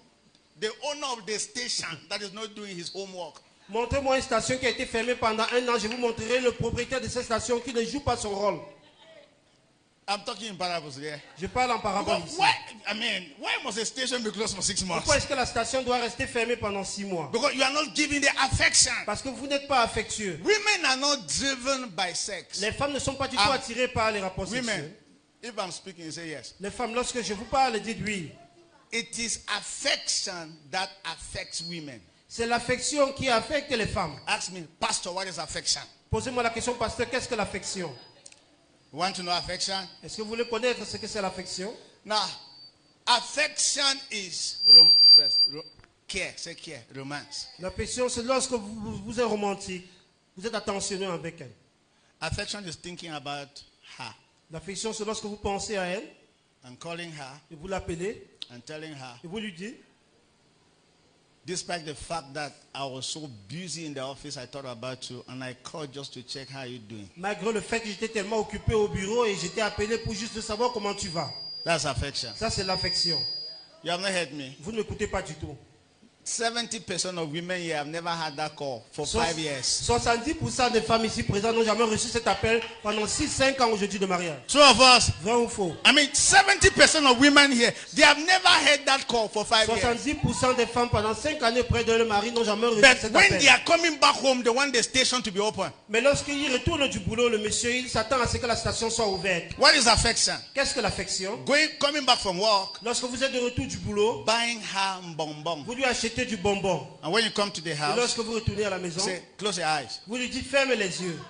S1: the owner of the station that is not doing his homework.
S9: Montrez-moi une station qui a été fermée pendant 1 an. Je vous montrerai le propriétaire de cette station qui ne joue pas son rôle.
S1: I'm talking in parables here.
S9: Je parle en parabole
S1: Because
S9: ici.
S1: why must a station be closed for 6 months?
S9: Pourquoi est-ce que la station doit rester fermée pendant 6 mois?
S1: Because you are not giving the affection.
S9: Parce que vous n'êtes pas affectueux.
S1: Women are not driven by sex.
S9: Les femmes ne sont pas du tout
S1: Ah.
S9: attirées par les rapports
S1: Women,
S9: sexuels.
S1: if I'm speaking, you say yes.
S9: Les femmes, lorsque je vous parle, dites oui.
S1: It is affection that affects women.
S9: C'est l'affection qui affecte les femmes.
S1: Ask me, Pastor, what is affection?
S9: Posez-moi la question, pasteur, qu'est-ce que l'affection?
S1: You want to know affection?
S9: Est-ce que vous voulez connaître ce que c'est l'affection?
S1: Now, affection is care, say care, romance.
S9: L'affection, c'est lorsque vous êtes romantique, vous êtes attentionné avec elle.
S1: Affection is thinking about her
S9: L'affection, c'est lorsque vous pensez à elle,
S1: and calling her
S9: et vous l'appelez,
S1: and telling her,
S9: et vous lui dites,
S1: despite the fact that I was so busy in the office, I thought about you and I called just to check how you're doing.
S9: malgré le fait que j'étais tellement occupé au bureau et j'étais appelé pour juste savoir comment tu vas.
S1: That's affection.
S9: Ça, c'est l'affection.
S1: You have not heard me.
S9: Vous ne m'écoutez pas du tout.
S1: 70% of women here have never had that call for 5 years.
S9: 70% des femmes ici présentes n'ont jamais reçu cet appel pendant 6-5 ans aujourd'hui de mariage.
S1: Two of us.
S9: Vrai ou faux?
S1: I mean, 70% of women here, they have never heard that call for 5 years.
S9: 70% des femmes pendant 5 années près de leur mari n'ont jamais reçu
S1: But
S9: cet
S1: when
S9: appel.
S1: they are coming back home, they want the station to be open.
S9: Mais lorsqu'il retourne du boulot, le monsieur, il s'attend à ce que la station soit ouverte.
S1: What is affection?
S9: Qu'est-ce que l'affection?
S1: Coming back from work,
S9: Lorsque vous êtes de retour du boulot,
S1: buying her bonbon.
S9: vous lui achetez du bonbon.
S1: And when you come to the
S9: Et
S1: house,
S9: lorsque vous retournez à la maison,
S1: say, close your eyes.
S9: vous lui dites ferme les yeux.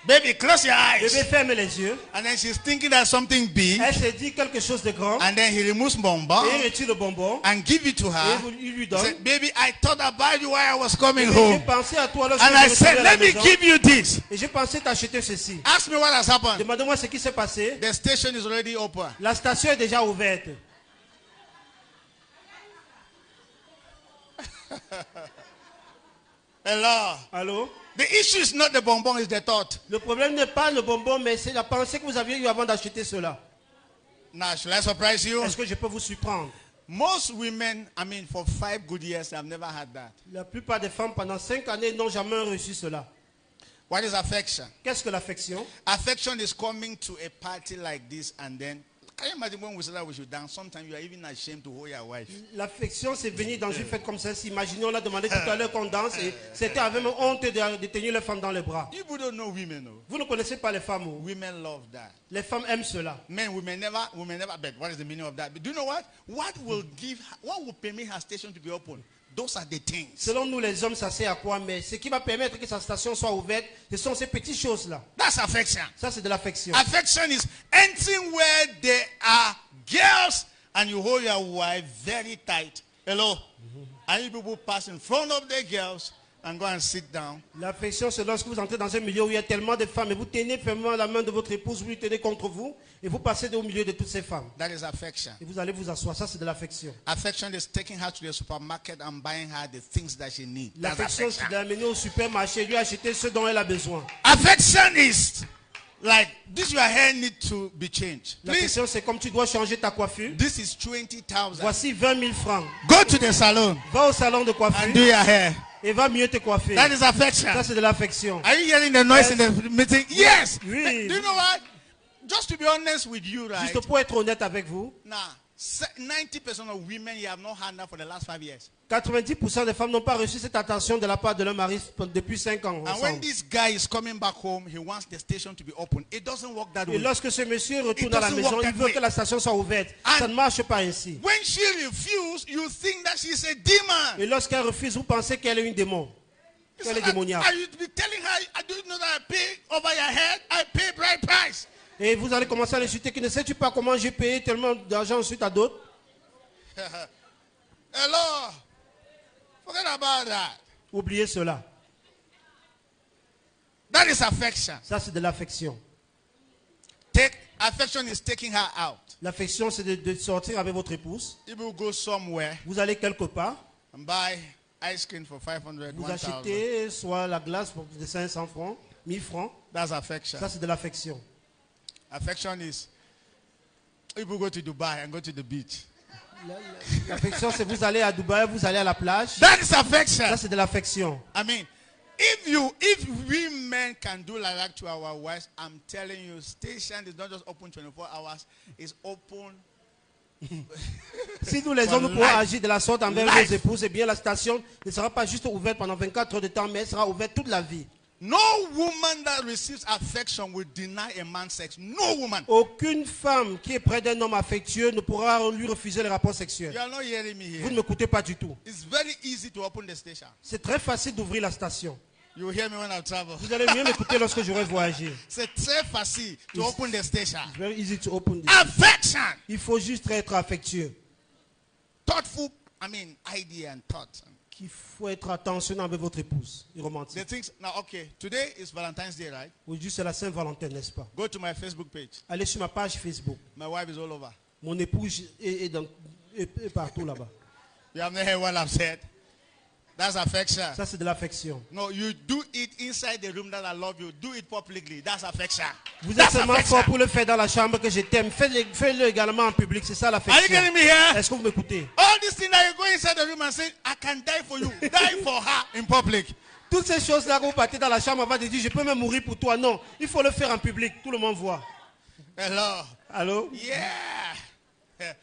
S1: Baby, close your eyes.
S9: Bébé, ferme les yeux.
S1: And then she's thinking that something big.
S9: Elle se dit quelque chose de grand.
S1: And then he removes bonbon
S9: Et il retire le bonbon.
S1: and give it to
S9: Et
S1: her.
S9: il lui
S1: He
S9: donne.
S1: said, baby, I thought about you while I was coming
S9: Bébé, j'ai
S1: home.
S9: pensé à toi lorsque
S1: And I
S9: je
S1: said,
S9: retournais à la
S1: let me
S9: maison.
S1: give you this.
S9: Et j'ai pensé t'acheter ceci.
S1: Ask me what has happened.
S9: Demandez-moi ce qui s'est passé.
S1: The station is already open.
S9: La station est déjà ouverte.
S1: Hello.
S9: Allô?
S1: The issue is not the bonbon, it's the thought.
S9: Le problème n'est pas le bonbon, mais c'est la pensée que vous aviez eue avant d'acheter cela.
S1: Now, should I surprise you?
S9: Est-ce que je peux vous surprendre?
S1: Most women, I mean, for 5 good years, have never had that.
S9: La plupart des femmes pendant 5 années n'ont jamais reçu cela.
S1: What is affection?
S9: Qu'est-ce que l'affection?
S1: Affection is coming to a party like this and then, can you imagine when we said that we should dance? Sometimes you are even ashamed to hold your wife.
S9: L'affection, c'est venir dans une fête comme celle-ci. Imaginons, on a demandé tout à l'heure qu'on danse et c'était avec honte de tenir les femmes dans les bras.
S1: You don't know women, no?
S9: Vous ne connaissez pas les femmes. Oh.
S1: Women love that.
S9: Les femmes aiment cela.
S1: Men, we may never, but what is the meaning of that? But do you know what? What will permit her station to be open? Those are the things.
S9: Selon nous, les hommes, ça sert à quoi? Mais ce qui va permettre que sa station soit ouverte, ce sont ces petites choses-là.
S1: That's affection.
S9: Ça, c'est de l'affection.
S1: Affection is entering where there are girls and you hold your wife very tight. Hello? And you people pass in front of the girls and go and sit down.
S9: L'affection, c'est lorsque vous entrez dans un milieu où il y a tellement de femmes et vous tenez fermement la main de votre épouse, vous lui tenez contre vous et vous passez au milieu de toutes ces femmes.
S1: That is affection.
S9: Et vous allez vous asseoir. Ça, c'est de l'affection.
S1: Affection is taking her to the supermarket and buying her the things that she needs. That's
S9: L'affection, c'est de l'amener au supermarché et lui acheter ce dont elle a besoin.
S1: Affection is like this, your hair needs to be changed. Please,
S9: L'affection, c'est comme tu dois changer ta coiffure.
S1: this is 20,000.
S9: Voici 20 000 francs.
S1: Go to the salon
S9: Va au salon de coiffure
S1: and do your hair.
S9: et va mieux te coiffer.
S1: That is affection.
S9: Ça, c'est de l'affection.
S1: Are you hearing the noise in the meeting? Yes.
S9: Oui.
S1: Do you know what? Just to be honest with you, right?
S9: Juste pour être honnête avec vous,
S1: Now, 90% of women you have not had that for the last 5 years.
S9: 90% des femmes n'ont pas reçu cette attention de la part de leur mari depuis 5 ans.
S1: And when
S9: ensemble.
S1: this guy is coming back home, he wants the station to be open. It doesn't work that
S9: Et
S1: way.
S9: lorsque ce monsieur retourne
S1: It
S9: à la
S1: doesn't
S9: maison,
S1: work
S9: il
S1: that
S9: veut
S1: way.
S9: que la station soit ouverte.
S1: And-
S9: Ça ne marche pas ainsi.
S1: When she refuses, you think that she's a demon.
S9: Et lorsqu'elle refuse, vous pensez qu'elle est une démon. Qu'elle est démoniaque.
S1: Are you be telling her, I don't know that I pay over your head? I pay bride price.
S9: Et vous allez commencer à l'insulter. Ne sais-tu pas comment j'ai payé tellement d'argent ensuite à d'autres?
S1: Hello. Forget about that.
S9: Oubliez cela.
S1: That is affection.
S9: Ça, c'est de l'affection.
S1: Affection is taking her out.
S9: L'affection, c'est de sortir avec votre épouse.
S1: If you go somewhere
S9: Vous allez quelque part.
S1: and buy ice cream for 500,
S9: Vous
S1: 1000,
S9: achetez soit la glace pour de 500 francs, 1000 francs.
S1: that's affection.
S9: Ça, c'est de l'affection.
S1: Affection is if you go to Dubai and go to the beach.
S9: L'affection, c'est vous allez à Dubaï, vous allez à la plage.
S1: That is affection.
S9: Ça, c'est de l'affection.
S1: I mean, if we men can do like that to our wives, I'm telling you, station is not just open 24 hours, it's open.
S9: Si nous les
S1: For
S9: hommes nous pouvons
S1: life.
S9: agir de la sorte envers
S1: Life.
S9: nos épouses, eh bien la station ne sera pas juste ouverte pendant 24 heures de temps, mais elle sera ouverte toute la vie.
S1: No woman that receives affection will deny a man sex. No woman.
S9: Aucune femme qui est près d'un homme affectueux ne pourra lui refuser les rapports sexuels.
S1: You are not hearing me
S9: Vous ne
S1: here.
S9: m'écoutez pas du tout.
S1: It's very easy to open the station.
S9: C'est très facile d'ouvrir la station.
S1: You will hear me when I travel.
S9: Vous allez mieux m'écouter lorsque j'aurai voyagé.
S1: C'est très facile to open the station.
S9: It's very easy to open this.
S1: Affection.
S9: Il faut juste être affectueux.
S1: Thoughtful, idea and thought.
S9: Il faut être attentionnant avec votre épouse et
S1: The
S9: romantique.
S1: things now, okay, today is Valentine's Day, right?
S9: Aujourd'hui, c'est la Saint-Valentin, n'est-ce pas?
S1: Go to my Facebook page.
S9: Allez sur ma page Facebook.
S1: My wife is all over.
S9: Mon épouse est partout là-bas.
S1: You have not heard what I've said. That's affection.
S9: Ça, c'est de l'affection.
S1: No, you do it inside the room that I love you. Do it publicly. That's affection.
S9: Vous êtes
S1: That's
S9: seulement
S1: affection.
S9: fort pour le faire dans la chambre que je t'aime. Faites-le également en public. C'est ça
S1: Are you
S9: l'affection.
S1: getting me here?
S9: Est-ce que vous m'écoutez?
S1: All these things that you go inside the room and say, I can die for you. Die for her in public.
S9: Toutes ces choses-là que vous partez dans la chambre avant de dire, je peux même mourir pour toi. Non, il faut le faire en public. Tout le monde voit.
S1: Hello.
S9: Allô?
S1: Yeah.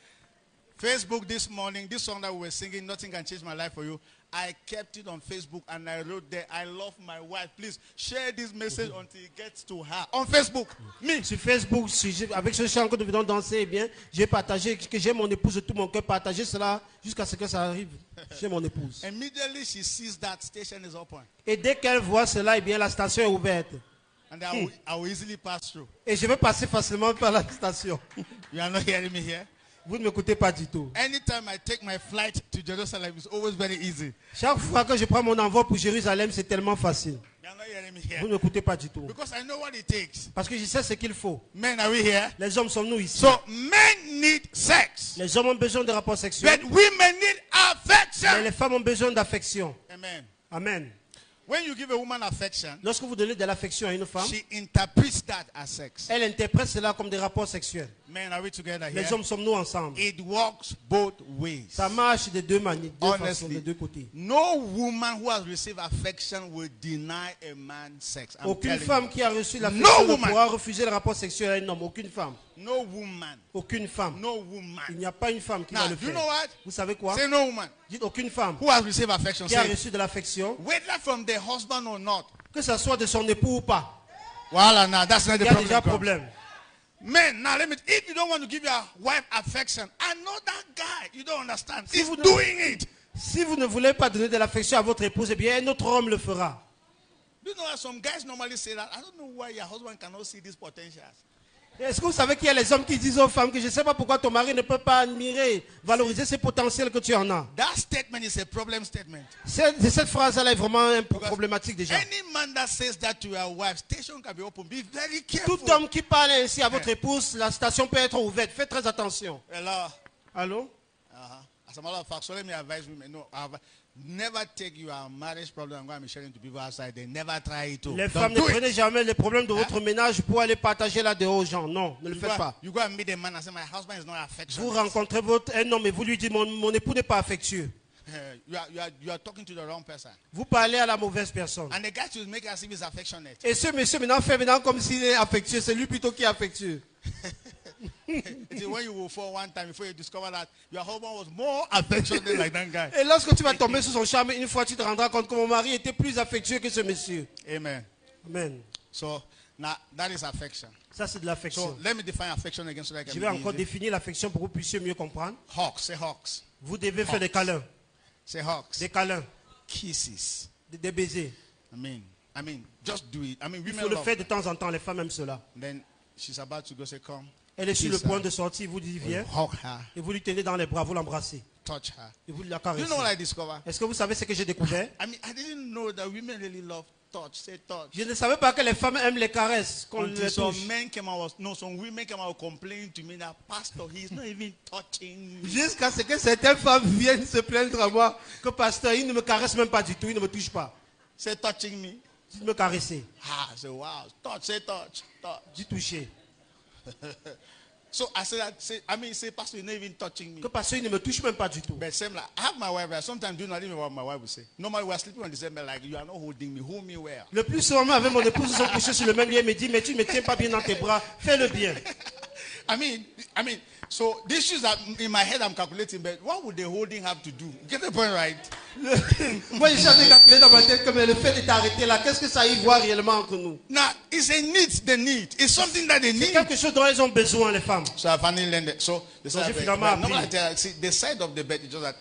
S1: Facebook this morning, this song that we were singing, Nothing Can Change My Life for You. I kept it on Facebook and I wrote there, I love my wife. Please share this message until it gets to her. On Facebook. Me.
S9: Sur Facebook, avec ce chant que nous venons danser, eh bien, j'ai partagé que j'ai mon épouse de tout mon cœur. Partagez cela jusqu'à ce que ça arrive chez mon épouse.
S1: Immediately she sees that station is open.
S9: Et dès qu'elle voit cela, eh bien, la station est ouverte.
S1: And I will easily pass through.
S9: Et je vais passer facilement par la station.
S1: You are not hearing me here?
S9: Vous ne m'écoutez pas du tout.
S1: Anytime I take my flight to Jerusalem, it's always very easy.
S9: Chaque fois que je prends mon envol pour Jérusalem, c'est tellement facile.
S1: You are not hearing me
S9: Vous
S1: here?
S9: ne m'écoutez pas du tout.
S1: Because I know what it takes.
S9: Parce que je sais ce qu'il faut.
S1: Men, are we here?
S9: Les hommes sommes nous ici.
S1: So men need sex.
S9: Les hommes ont besoin de rapports sexuels.
S1: But women need
S9: Mais
S1: affection.
S9: les femmes ont besoin d'affection.
S1: Amen.
S9: Amen.
S1: When you give a woman affection,
S9: Lorsque vous donnez de l'affection à une femme,
S1: she interprets that as sex.
S9: elle interprète cela comme des rapports sexuels.
S1: Men, are we together
S9: Les
S1: here?
S9: hommes sommes nous ensemble.
S1: It works both ways.
S9: Ça marche de deux manières, de façons,
S1: Honestly,
S9: de deux côtés.
S1: no woman who has received affection will deny a man sex. I'm
S9: Aucune
S1: telling
S9: femme
S1: you.
S9: qui a reçu
S1: No
S9: l'affection ne
S1: woman.
S9: pourra refuser le rapport sexuel à un homme. Aucune femme.
S1: No woman.
S9: Aucune femme.
S1: No
S9: Il
S1: woman.
S9: n'y a pas une femme qui
S1: Now,
S9: va le
S1: you
S9: faire.
S1: know what?
S9: Vous savez quoi?
S1: Say no woman
S9: Dites aucune femme
S1: who has received affection.
S9: qui a
S1: Say,
S9: reçu de l'affection,
S1: whether from the husband or not.
S9: que ce soit de son époux ou pas,
S1: Voilà, now that's not
S9: il
S1: the
S9: y a déjà
S1: problem.
S9: problème.
S1: Men, now let me. If you don't want to give your wife affection, I know that guy. You don't understand. He's
S9: vous don't-
S1: doing it.
S9: Si vous ne voulez pas donner de l'affection à votre épouse, eh bien un autre homme le fera.
S1: Do you know that some guys normally say that? I don't know why your husband cannot see these potentials.
S9: Est-ce que vous savez qu'il y a les hommes qui disent aux femmes que je ne sais pas pourquoi ton mari ne peut pas admirer, valoriser ces potentiels que tu en as?
S1: That statement is a problem statement.
S9: Cette phrase-là est vraiment problématique déjà.
S1: Any man that says that to your wife, station can be open. Be very careful.
S9: Tout homme qui parle ainsi à votre épouse, la station peut être ouverte. Faites très attention.
S1: Hello.
S9: Allô?
S1: As a matter of fact, so let me advise women. No, never take your marriage problem and go and be sharing to people outside. They never try it.
S9: Les
S1: Don't
S9: femmes ne
S1: do it.
S9: prenez jamais les problèmes de votre ménage pour aller partager là dehors aux gens. Non, ne le
S1: You
S9: faites
S1: go,
S9: pas.
S1: you go and meet a man and say, my husband is not affectionate.
S9: Vous rencontrez un homme et vous lui dites, mon époux n'est pas affectueux.
S1: You are talking to the wrong person.
S9: Vous parlez à la mauvaise personne.
S1: And the guy should make as if he's affectionate.
S9: Et ce monsieur maintenant fait comme s'il est affectueux. C'est lui plutôt qui est affectueux.
S1: It is when you will fall one time before you discover that your husband was more affectionate like that guy.
S9: Et lorsque tu vas tomber sous son charme, une fois tu te rendras compte que mon mari était plus affectueux que ce monsieur.
S1: Amen.
S9: Amen.
S1: So now that is affection.
S9: Ça, c'est de
S1: So
S9: l'affection.
S1: let me define affection again so that I can
S9: Je vais
S1: be
S9: encore
S1: easy.
S9: définir l'affection pour que vous puissiez mieux comprendre.
S1: Hawks, say hawks.
S9: Vous devez faire des câlins.
S1: Say hawks.
S9: Des câlins.
S1: Kisses.
S9: Des baisers.
S1: I mean, just do it. I mean,
S9: Il
S1: women
S9: faut le
S1: love.
S9: faire de temps en temps. Les femmes aiment cela.
S1: Then she's about to go say, come.
S9: Elle est sur le
S1: Kiss
S9: point
S1: her.
S9: de sortir. Vous dites, viens.
S1: Hug her.
S9: Et vous lui tenez dans les bras. Vous l'embrassez.
S1: Touch her.
S9: Et vous la
S1: You
S9: caressez.
S1: know what I discovered?
S9: Est-ce que vous savez ce que j'ai découvert?
S1: I mean, I didn't know that women really love touch. Say touch.
S9: Je ne savais pas que les femmes aiment les caresses. Qu'on
S1: Until
S9: les
S1: some
S9: touche.
S1: men came out, some women came out complaining to me that pastor, he's not even touching me.
S9: Jusqu'à ce que certaines femmes viennent se plaindre à moi que pasteur, il ne me caresse même pas du tout, il ne me touche pas.
S1: Say touching me.
S9: Il me caresser,
S1: Ah, I said, wow, touch, say touch, touch.
S9: du toucher.
S1: So I said that, say, pastor, you're not even touching me.
S9: Que pasteur, il ne me touche même pas du tout.
S1: But same like, I have my wife, but sometimes do not even what my wife will say. Normally we are sleeping on the same bed, like, you are not holding me, hold me well.
S9: Le plus souvent avec mon épouse, nous sommes couchés sur le même lit et me dit, mais tu ne me tiens pas bien dans tes bras, fais-le bien.
S1: I mean, so the issues that in my head I'm calculating, but what would the holding have to do? Get the point right?
S9: Moi, je suis en train de calculer dans ma tête que mais le fait de t'arrêter là, qu'est-ce que ça y voit réellement entre nous?
S1: Now, it's a need, the need. It's something that they
S9: C'est
S1: need.
S9: quelque chose dont elles ont besoin, les femmes.
S1: So I finally learned it. So the
S9: Donc,
S1: side,
S9: j'ai finalement
S1: but normally I
S9: appris.
S1: tell her, see, the side of the bed is just that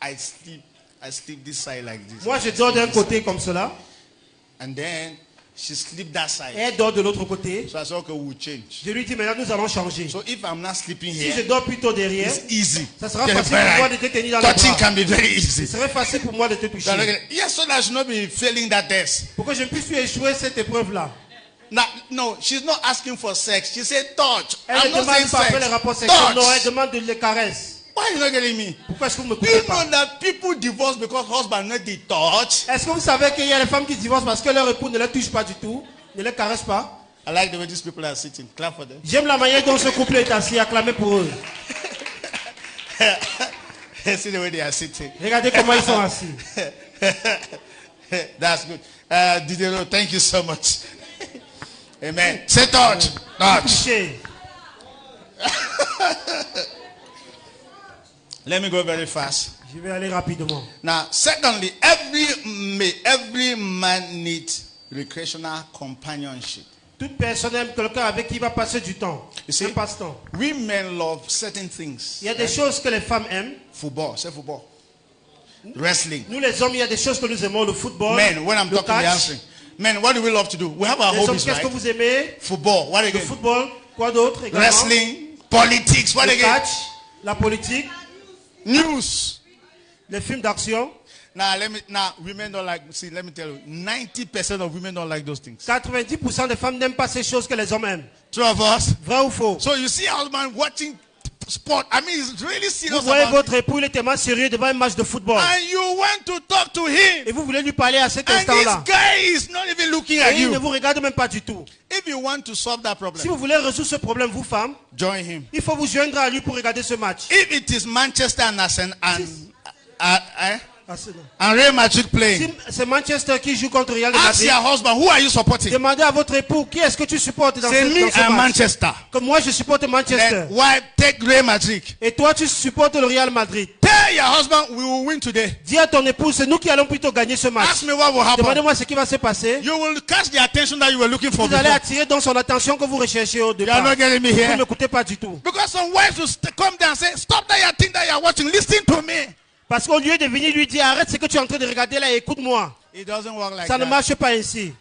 S1: I sleep this side like this.
S9: Moi, je dors d'un côté comme cela,
S1: And then she sleep that
S9: et
S1: side.
S9: elle dort de l'autre côté.
S1: So I said, okay, we'll change.
S9: Je lui dis, maintenant, nous allons changer.
S1: So if I'm not sleeping
S9: Si je
S1: here,
S9: dors plutôt derrière,
S1: it's easy.
S9: ça sera
S1: Get the
S9: facile
S1: point
S9: pour moi
S1: right?
S9: de te tenir dans les
S1: Touching
S9: bras.
S1: can be very
S9: Ce
S1: easy.
S9: serait facile pour moi de te toucher.
S1: Yes, so that I should not be failing that test.
S9: Pour que je puisse échouer cette épreuve-là.
S1: Now, no, she's not asking for sex. She said touch.
S9: Elle
S1: I'm
S9: ne
S1: not
S9: demande
S1: saying
S9: pas après les
S1: sex.
S9: rapports sexuels. Non, elle
S1: Touch.
S9: demande de les caresses.
S1: Why are you not getting me?
S9: Pourquoi est-ce que vous ne me
S1: Do
S9: coupez
S1: you
S9: pas?
S1: know that people divorce because husband not the touch?
S9: Est-ce que vous savez qu'il y a les femmes qui divorcent parce que leur époux ne les touche pas du tout, ne les caresse pas?
S1: I like the way these people are sitting. Clap for them.
S9: J'aime la manière dont ce couple est assis, acclamé pour eux.
S1: See the way they are sitting.
S9: Regardez comment ils sont assis.
S1: That's good. Diderot, thank you so much. Amen. Say touch. Touch.
S9: Touché.
S1: Let me go very fast.
S9: Je vais aller rapidement.
S1: Now, secondly, every man needs recreational companionship.
S9: Toute personne aime quelqu'un avec qui il va passer du temps.
S1: You see,
S9: Un passe-temps.
S1: women love certain things.
S9: Il y a des choses que les femmes aiment.
S1: Football, say football. Wrestling.
S9: Nous les hommes, il y a des choses que nous aimons. Le football,
S1: Men, when I'm
S9: le
S1: talking, they're
S9: catch.
S1: answering. Men, what do we love to do? We have our
S9: Les hommes,
S1: hobbies,
S9: qu'est-ce que
S1: right?
S9: vous aimez?
S1: Football. What
S9: Le
S1: again?
S9: football. Quoi d'autre également?
S1: Wrestling. Politics. What
S9: Le
S1: again?
S9: catch. La politique.
S1: News.
S9: Les films d'action.
S1: Now, women don't like, see, let me tell you, 90% of women don't like those things.
S9: 90% des femmes n'aiment pas ces choses que les hommes aiment.
S1: True of us?
S9: Vrai ou faux?
S1: So you see a husband watching sport. I mean, he's really
S9: Vous
S1: serious
S9: voyez
S1: about
S9: votre époux, il est tellement sérieux devant un match de football.
S1: it. And you want to talk to him.
S9: Et vous voulez lui parler à cet
S1: And
S9: instant-là.
S1: this guy is not even looking at
S9: Et il ne
S1: you.
S9: vous regarde même pas du tout.
S1: If you want to solve that
S9: Si
S1: problem,
S9: vous voulez résoudre ce problème, vous femmes,
S1: join him.
S9: il faut vous joindre à lui pour regarder ce match.
S1: If it is Manchester and
S9: Ah, c'est non.
S1: and Real Madrid
S9: Si
S1: playing,
S9: c'est Manchester qui joue contre Real de
S1: ask
S9: Madrid,
S1: your husband, who are you supporting?
S9: demandez à votre époux qui est-ce que tu supportes dans
S1: Say
S9: ce,
S1: me
S9: dans ce
S1: and
S9: match.
S1: Manchester.
S9: Comme moi, je supporte Manchester.
S1: Then why take Real Madrid?
S9: Et toi, tu supportes le Real Madrid.
S1: Tell your husband we will win today.
S9: Dis à ton époux, c'est nous qui allons plutôt gagner ce match.
S1: Ask me what will happen.
S9: Demandez-moi ce qui va se passer.
S1: You will catch the attention that you were looking for
S9: Vous allez
S1: before.
S9: attirer dans son attention que vous recherchez au
S1: You are
S9: départ.
S1: not getting me
S9: Vous ne
S1: here.
S9: m'écoutez pas du tout.
S1: Because some wives will come down and say, stop that thing that you are watching. Listen to me.
S9: Parce qu'au lieu de venir lui dire, arrête ce que tu es en train de regarder là et écoute-moi.
S1: It doesn't work like
S9: Ça ne
S1: that.
S9: marche pas ainsi.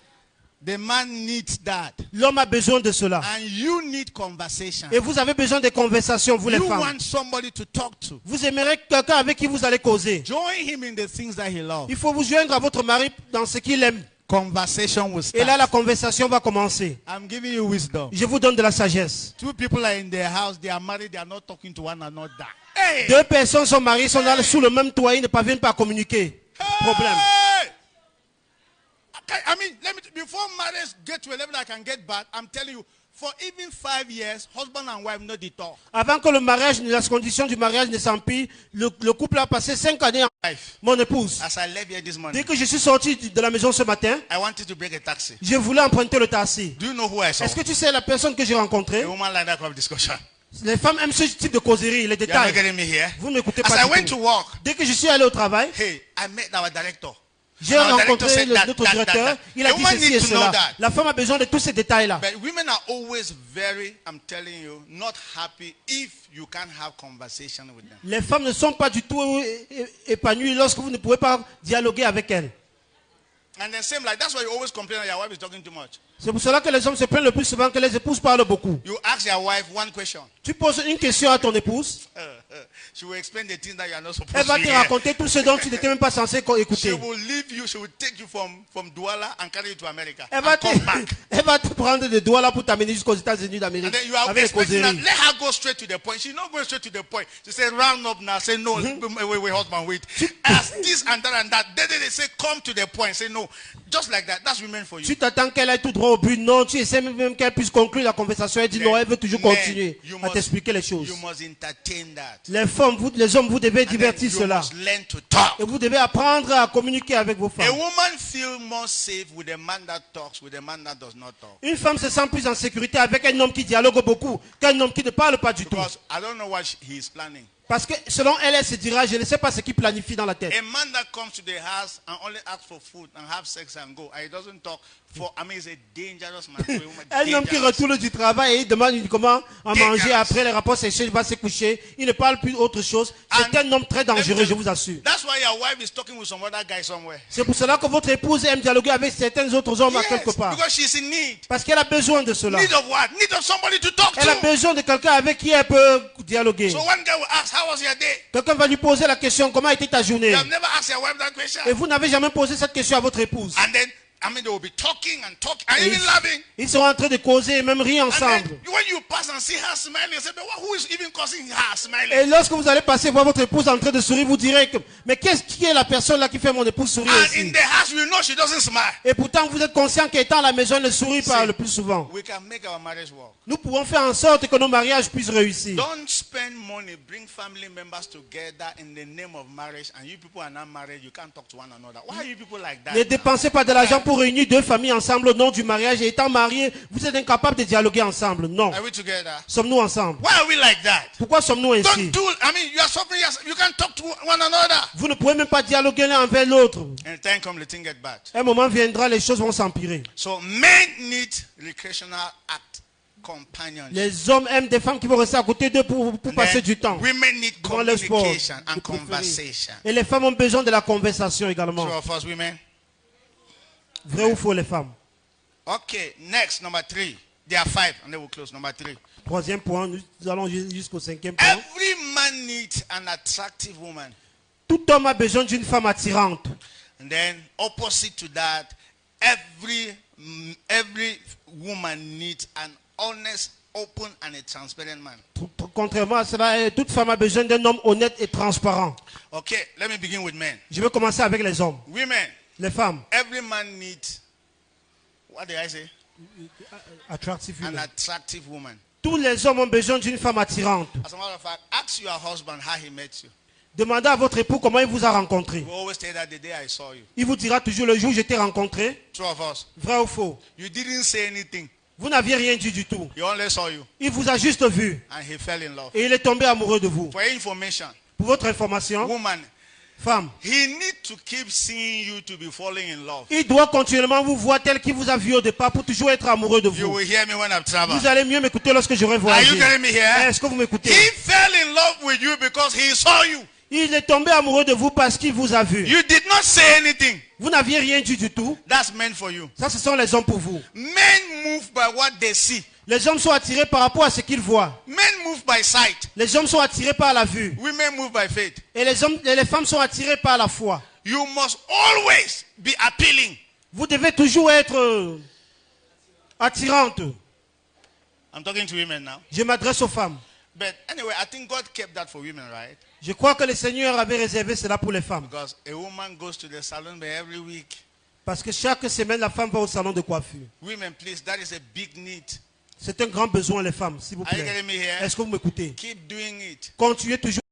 S1: The man needs that.
S9: L'homme a besoin de cela.
S1: And you need conversation.
S9: Et vous avez besoin de conversations, vous les
S1: You
S9: femmes.
S1: want somebody to talk to.
S9: Vous aimerez quelqu'un avec qui vous allez causer.
S1: Join him in the things that he loves.
S9: Il faut vous joindre à votre mari dans ce qu'il aime.
S1: Conversation will
S9: Et là,
S1: start.
S9: la conversation va commencer.
S1: I'm giving you wisdom.
S9: Je vous donne de la sagesse.
S1: Two people are in their house, they are married, they are not talking to one another. Hey!
S9: Deux personnes sont mariées, sont là sous le même toit, ils ne parviennent pas à communiquer. Problème.
S1: Hey! I mean, before marriage get to a level that I can get bad, I'm telling you, for even 5 years, husband and wife not the talk.
S9: Avant que le mariage, les conditions du mariage ne s'empirent, le couple a passé 5 années en
S1: Wife,
S9: mon épouse.
S1: as I left here this morning,
S9: Dès que je suis sorti de la maison ce matin,
S1: I wanted to bring a taxi.
S9: je voulais emprunter le taxi.
S1: Do you know who I saw?
S9: Est-ce que tu sais la personne que j'ai rencontrée?
S1: A woman like that kind of discussion.
S9: Les femmes aiment ce type de causerie, les
S1: You are not
S9: détails.
S1: getting me here?
S9: Vous ne m'écoutez
S1: As
S9: pas
S1: I
S9: du
S1: went
S9: tout.
S1: to work,
S9: Dès que je suis allé au travail,
S1: hey, I met our director.
S9: j'ai
S1: Our director
S9: rencontré
S1: said that,
S9: notre
S1: that,
S9: directeur.
S1: that.
S9: Il a
S1: A
S9: dit
S1: woman
S9: ceci et
S1: needs to know
S9: cela.
S1: that.
S9: La femme a besoin de tous ces détails-là.
S1: But women are always very, I'm telling you, not happy if you can't have conversation with them.
S9: Les femmes ne sont pas du tout épanouies lorsque vous ne pouvez pas dialoguer avec elles.
S1: And then same like, that's why you always complain that your wife is talking too much.
S9: C'est pour cela que les hommes se plaignent le plus souvent que les épouses parlent beaucoup.
S1: You ask your wife one question.
S9: Tu poses une question à ton épouse,
S1: She will explain the things that you are not supposed
S9: elle va
S1: to
S9: te
S1: hear.
S9: raconter tout ce dont tu n'étais même pas censé
S1: She
S9: écouter.
S1: will leave you, she will take you from Douala and carry you to America.
S9: Elle va,
S1: And come back.
S9: elle va te prendre de doigts là pour t'amener jusqu'aux États-Unis
S1: And
S9: d'Amérique
S1: then you are
S9: avec les
S1: expecting that,
S9: causeries.
S1: let her go straight to the point. She's not going straight to the point. She said, round up now. Say, no, wait, husband, wait. Ask this and that and that. Then they say, come to the point. Say, no. Just like that. That's women for you.
S9: Tu t'attends qu'elle aille tout droit au but. Non, tu essaies même qu'elle puisse conclure la conversation. Elle dit non, elle veut toujours continuer
S1: you
S9: à t'expliquer les choses.
S1: You must entertain that.
S9: Les femmes, les hommes, vous devez
S1: And then
S9: divertir
S1: you
S9: cela.
S1: must learn to talk.
S9: Et vous devez apprendre à communiquer avec vos
S1: A
S9: femmes.
S1: woman feels more safe with a man that talks, with a man that does not talk.
S9: Une femme se sent plus en sécurité avec un homme qui dialogue beaucoup qu'un homme qui ne parle pas du tout.
S1: Because I don't know what he is planning.
S9: Parce que selon elle, elle se dira, je ne sais pas ce qu'il planifie dans la tête.
S1: A man that comes to the house and only asks for food and have sex and go, and he doesn't talk he's a dangerous man. For a woman,
S9: Un homme qui
S1: dangerous.
S9: retourne du travail et il demande comment à manger
S1: Dangerous.
S9: après les rapports sexuels, il va se coucher. Il ne parle plus autre chose. C'est un homme très dangereux, je vous assure.
S1: That's why your wife is talking with some other guy somewhere.
S9: C'est pour cela que votre épouse aime dialoguer avec certains autres hommes à quelque part.
S1: Because she's in need.
S9: Parce qu'elle a besoin de cela.
S1: Need of what? Need of somebody to talk
S9: Elle a
S1: to.
S9: besoin de quelqu'un avec qui elle peut dialoguer.
S1: So one guy will ask, how was your day?
S9: Quelqu'un va lui poser la question, comment était ta journée?
S1: You have never asked your wife that question.
S9: Et vous n'avez jamais posé cette question à votre épouse.
S1: And then, they will be talking and
S9: Et
S1: even laughing.
S9: ils sont en train de causer et même rire
S1: And
S9: ensemble.
S1: then, when you pass and see her smiling, you say, but who is even causing her smiling?
S9: Et lorsque vous allez passer voir votre épouse en train de sourire, vous direz que, mais qui est la personne là qui fait mon épouse sourire
S1: And
S9: ici?
S1: in the house, you know she doesn't smile.
S9: Et pourtant, vous êtes conscient qu'étant à la maison, elle ne sourit pas le plus souvent.
S1: We can make our marriage work.
S9: Nous pouvons faire en sorte que nos mariages puissent réussir.
S1: Don't spend money, bring family members together in the name of marriage, and you people are not married, you can't talk to one another. Why are you people like that?
S9: Ne dépensez pas de l'argent pour réunir deux familles ensemble au nom du mariage. Et étant mariés, vous êtes incapables de dialoguer ensemble. Non.
S1: Are we together?
S9: Sommes-nous ensemble?
S1: Why are we like that?
S9: Pourquoi sommes-nous ainsi?
S1: Don't do, you are suffering, you can't talk to one another.
S9: Vous ne pouvez même pas dialoguer l'un envers l'autre.
S1: And time comes, the thing get bad.
S9: Un moment viendra, les choses vont s'empirer.
S1: So men need recreational act companionship.
S9: Les hommes aiment des femmes qui vont rester à côté d'eux pour passer du temps.
S1: Women need
S9: Devant le sport,
S1: communication and
S9: de préférer.
S1: conversation.
S9: Et les femmes ont besoin de la conversation également.
S1: True of us, women.
S9: Vrai ou faux, les femmes?
S1: Okay, next, number 3. There are 5, and then we'll close. Number 3.
S9: Troisième point, nous allons jusqu'au cinquième point.
S1: Every man needs an attractive woman.
S9: Tout homme a besoin d'une femme attirante.
S1: And then, opposite to that, every woman needs an honest, open, and a transparent man.
S9: Contrairement à cela, toute femme a besoin d'un homme honnête et transparent.
S1: Okay, let me begin with men.
S9: Je vais commencer avec les hommes.
S1: Women,
S9: Les femmes.
S1: every man needs, what did I say?
S9: Attractive
S1: An
S9: women.
S1: attractive woman.
S9: Tous les hommes ont besoin d'une femme attirante.
S1: As a matter of fact, ask your husband how he met you.
S9: Demandez à votre époux comment il vous a rencontré.
S1: We always say that the day I saw you.
S9: Il vous dira toujours le jour où je t'ai rencontré.
S1: Two of us.
S9: Vrai ou faux?
S1: You didn't say anything.
S9: Vous n'aviez rien dit du tout.
S1: He only saw you.
S9: Il vous a juste vu.
S1: And he fell in love.
S9: Et il est tombé amoureux de vous.
S1: For your information,
S9: Pour votre information,
S1: woman,
S9: femme,
S1: he needs to keep seeing you to be falling in love.
S9: il doit continuellement vous voir tel qu'il vous a vu au départ pour toujours être amoureux de
S1: You
S9: vous.
S1: will hear me when I've traveled.
S9: Vous allez mieux m'écouter lorsque j'aurai
S1: Are
S9: voyagé.
S1: you getting me here?
S9: Est-ce que vous m'écoutez?
S1: He fell in love with you because he saw you.
S9: Il est tombé amoureux de vous parce qu'il vous a vu.
S1: You did not say anything.
S9: Vous n'aviez rien dit du tout.
S1: That's meant for you.
S9: Ça, ce sont les hommes pour vous.
S1: Men move by what they see.
S9: Les hommes sont attirés par rapport à ce qu'ils voient.
S1: Men move by sight.
S9: Les hommes sont attirés par la vue.
S1: Women move by faith.
S9: Et les femmes sont attirées par la foi.
S1: You must always be appealing.
S9: Vous devez toujours être attirante.
S1: I'm talking to women now.
S9: Je m'adresse aux femmes.
S1: But anyway, I think God kept that for women, right?
S9: Je crois que le Seigneur avait réservé cela pour les femmes.
S1: Because a woman goes to the salon by every week.
S9: Parce que chaque semaine, la femme va au salon de coiffure.
S1: Women, please, that is a big need.
S9: C'est un grand besoin, les femmes, s'il vous
S1: Are you
S9: plaît.
S1: getting me here?
S9: Est-ce que vous m'écoutez?
S1: Keep doing it.
S9: Continuez toujours.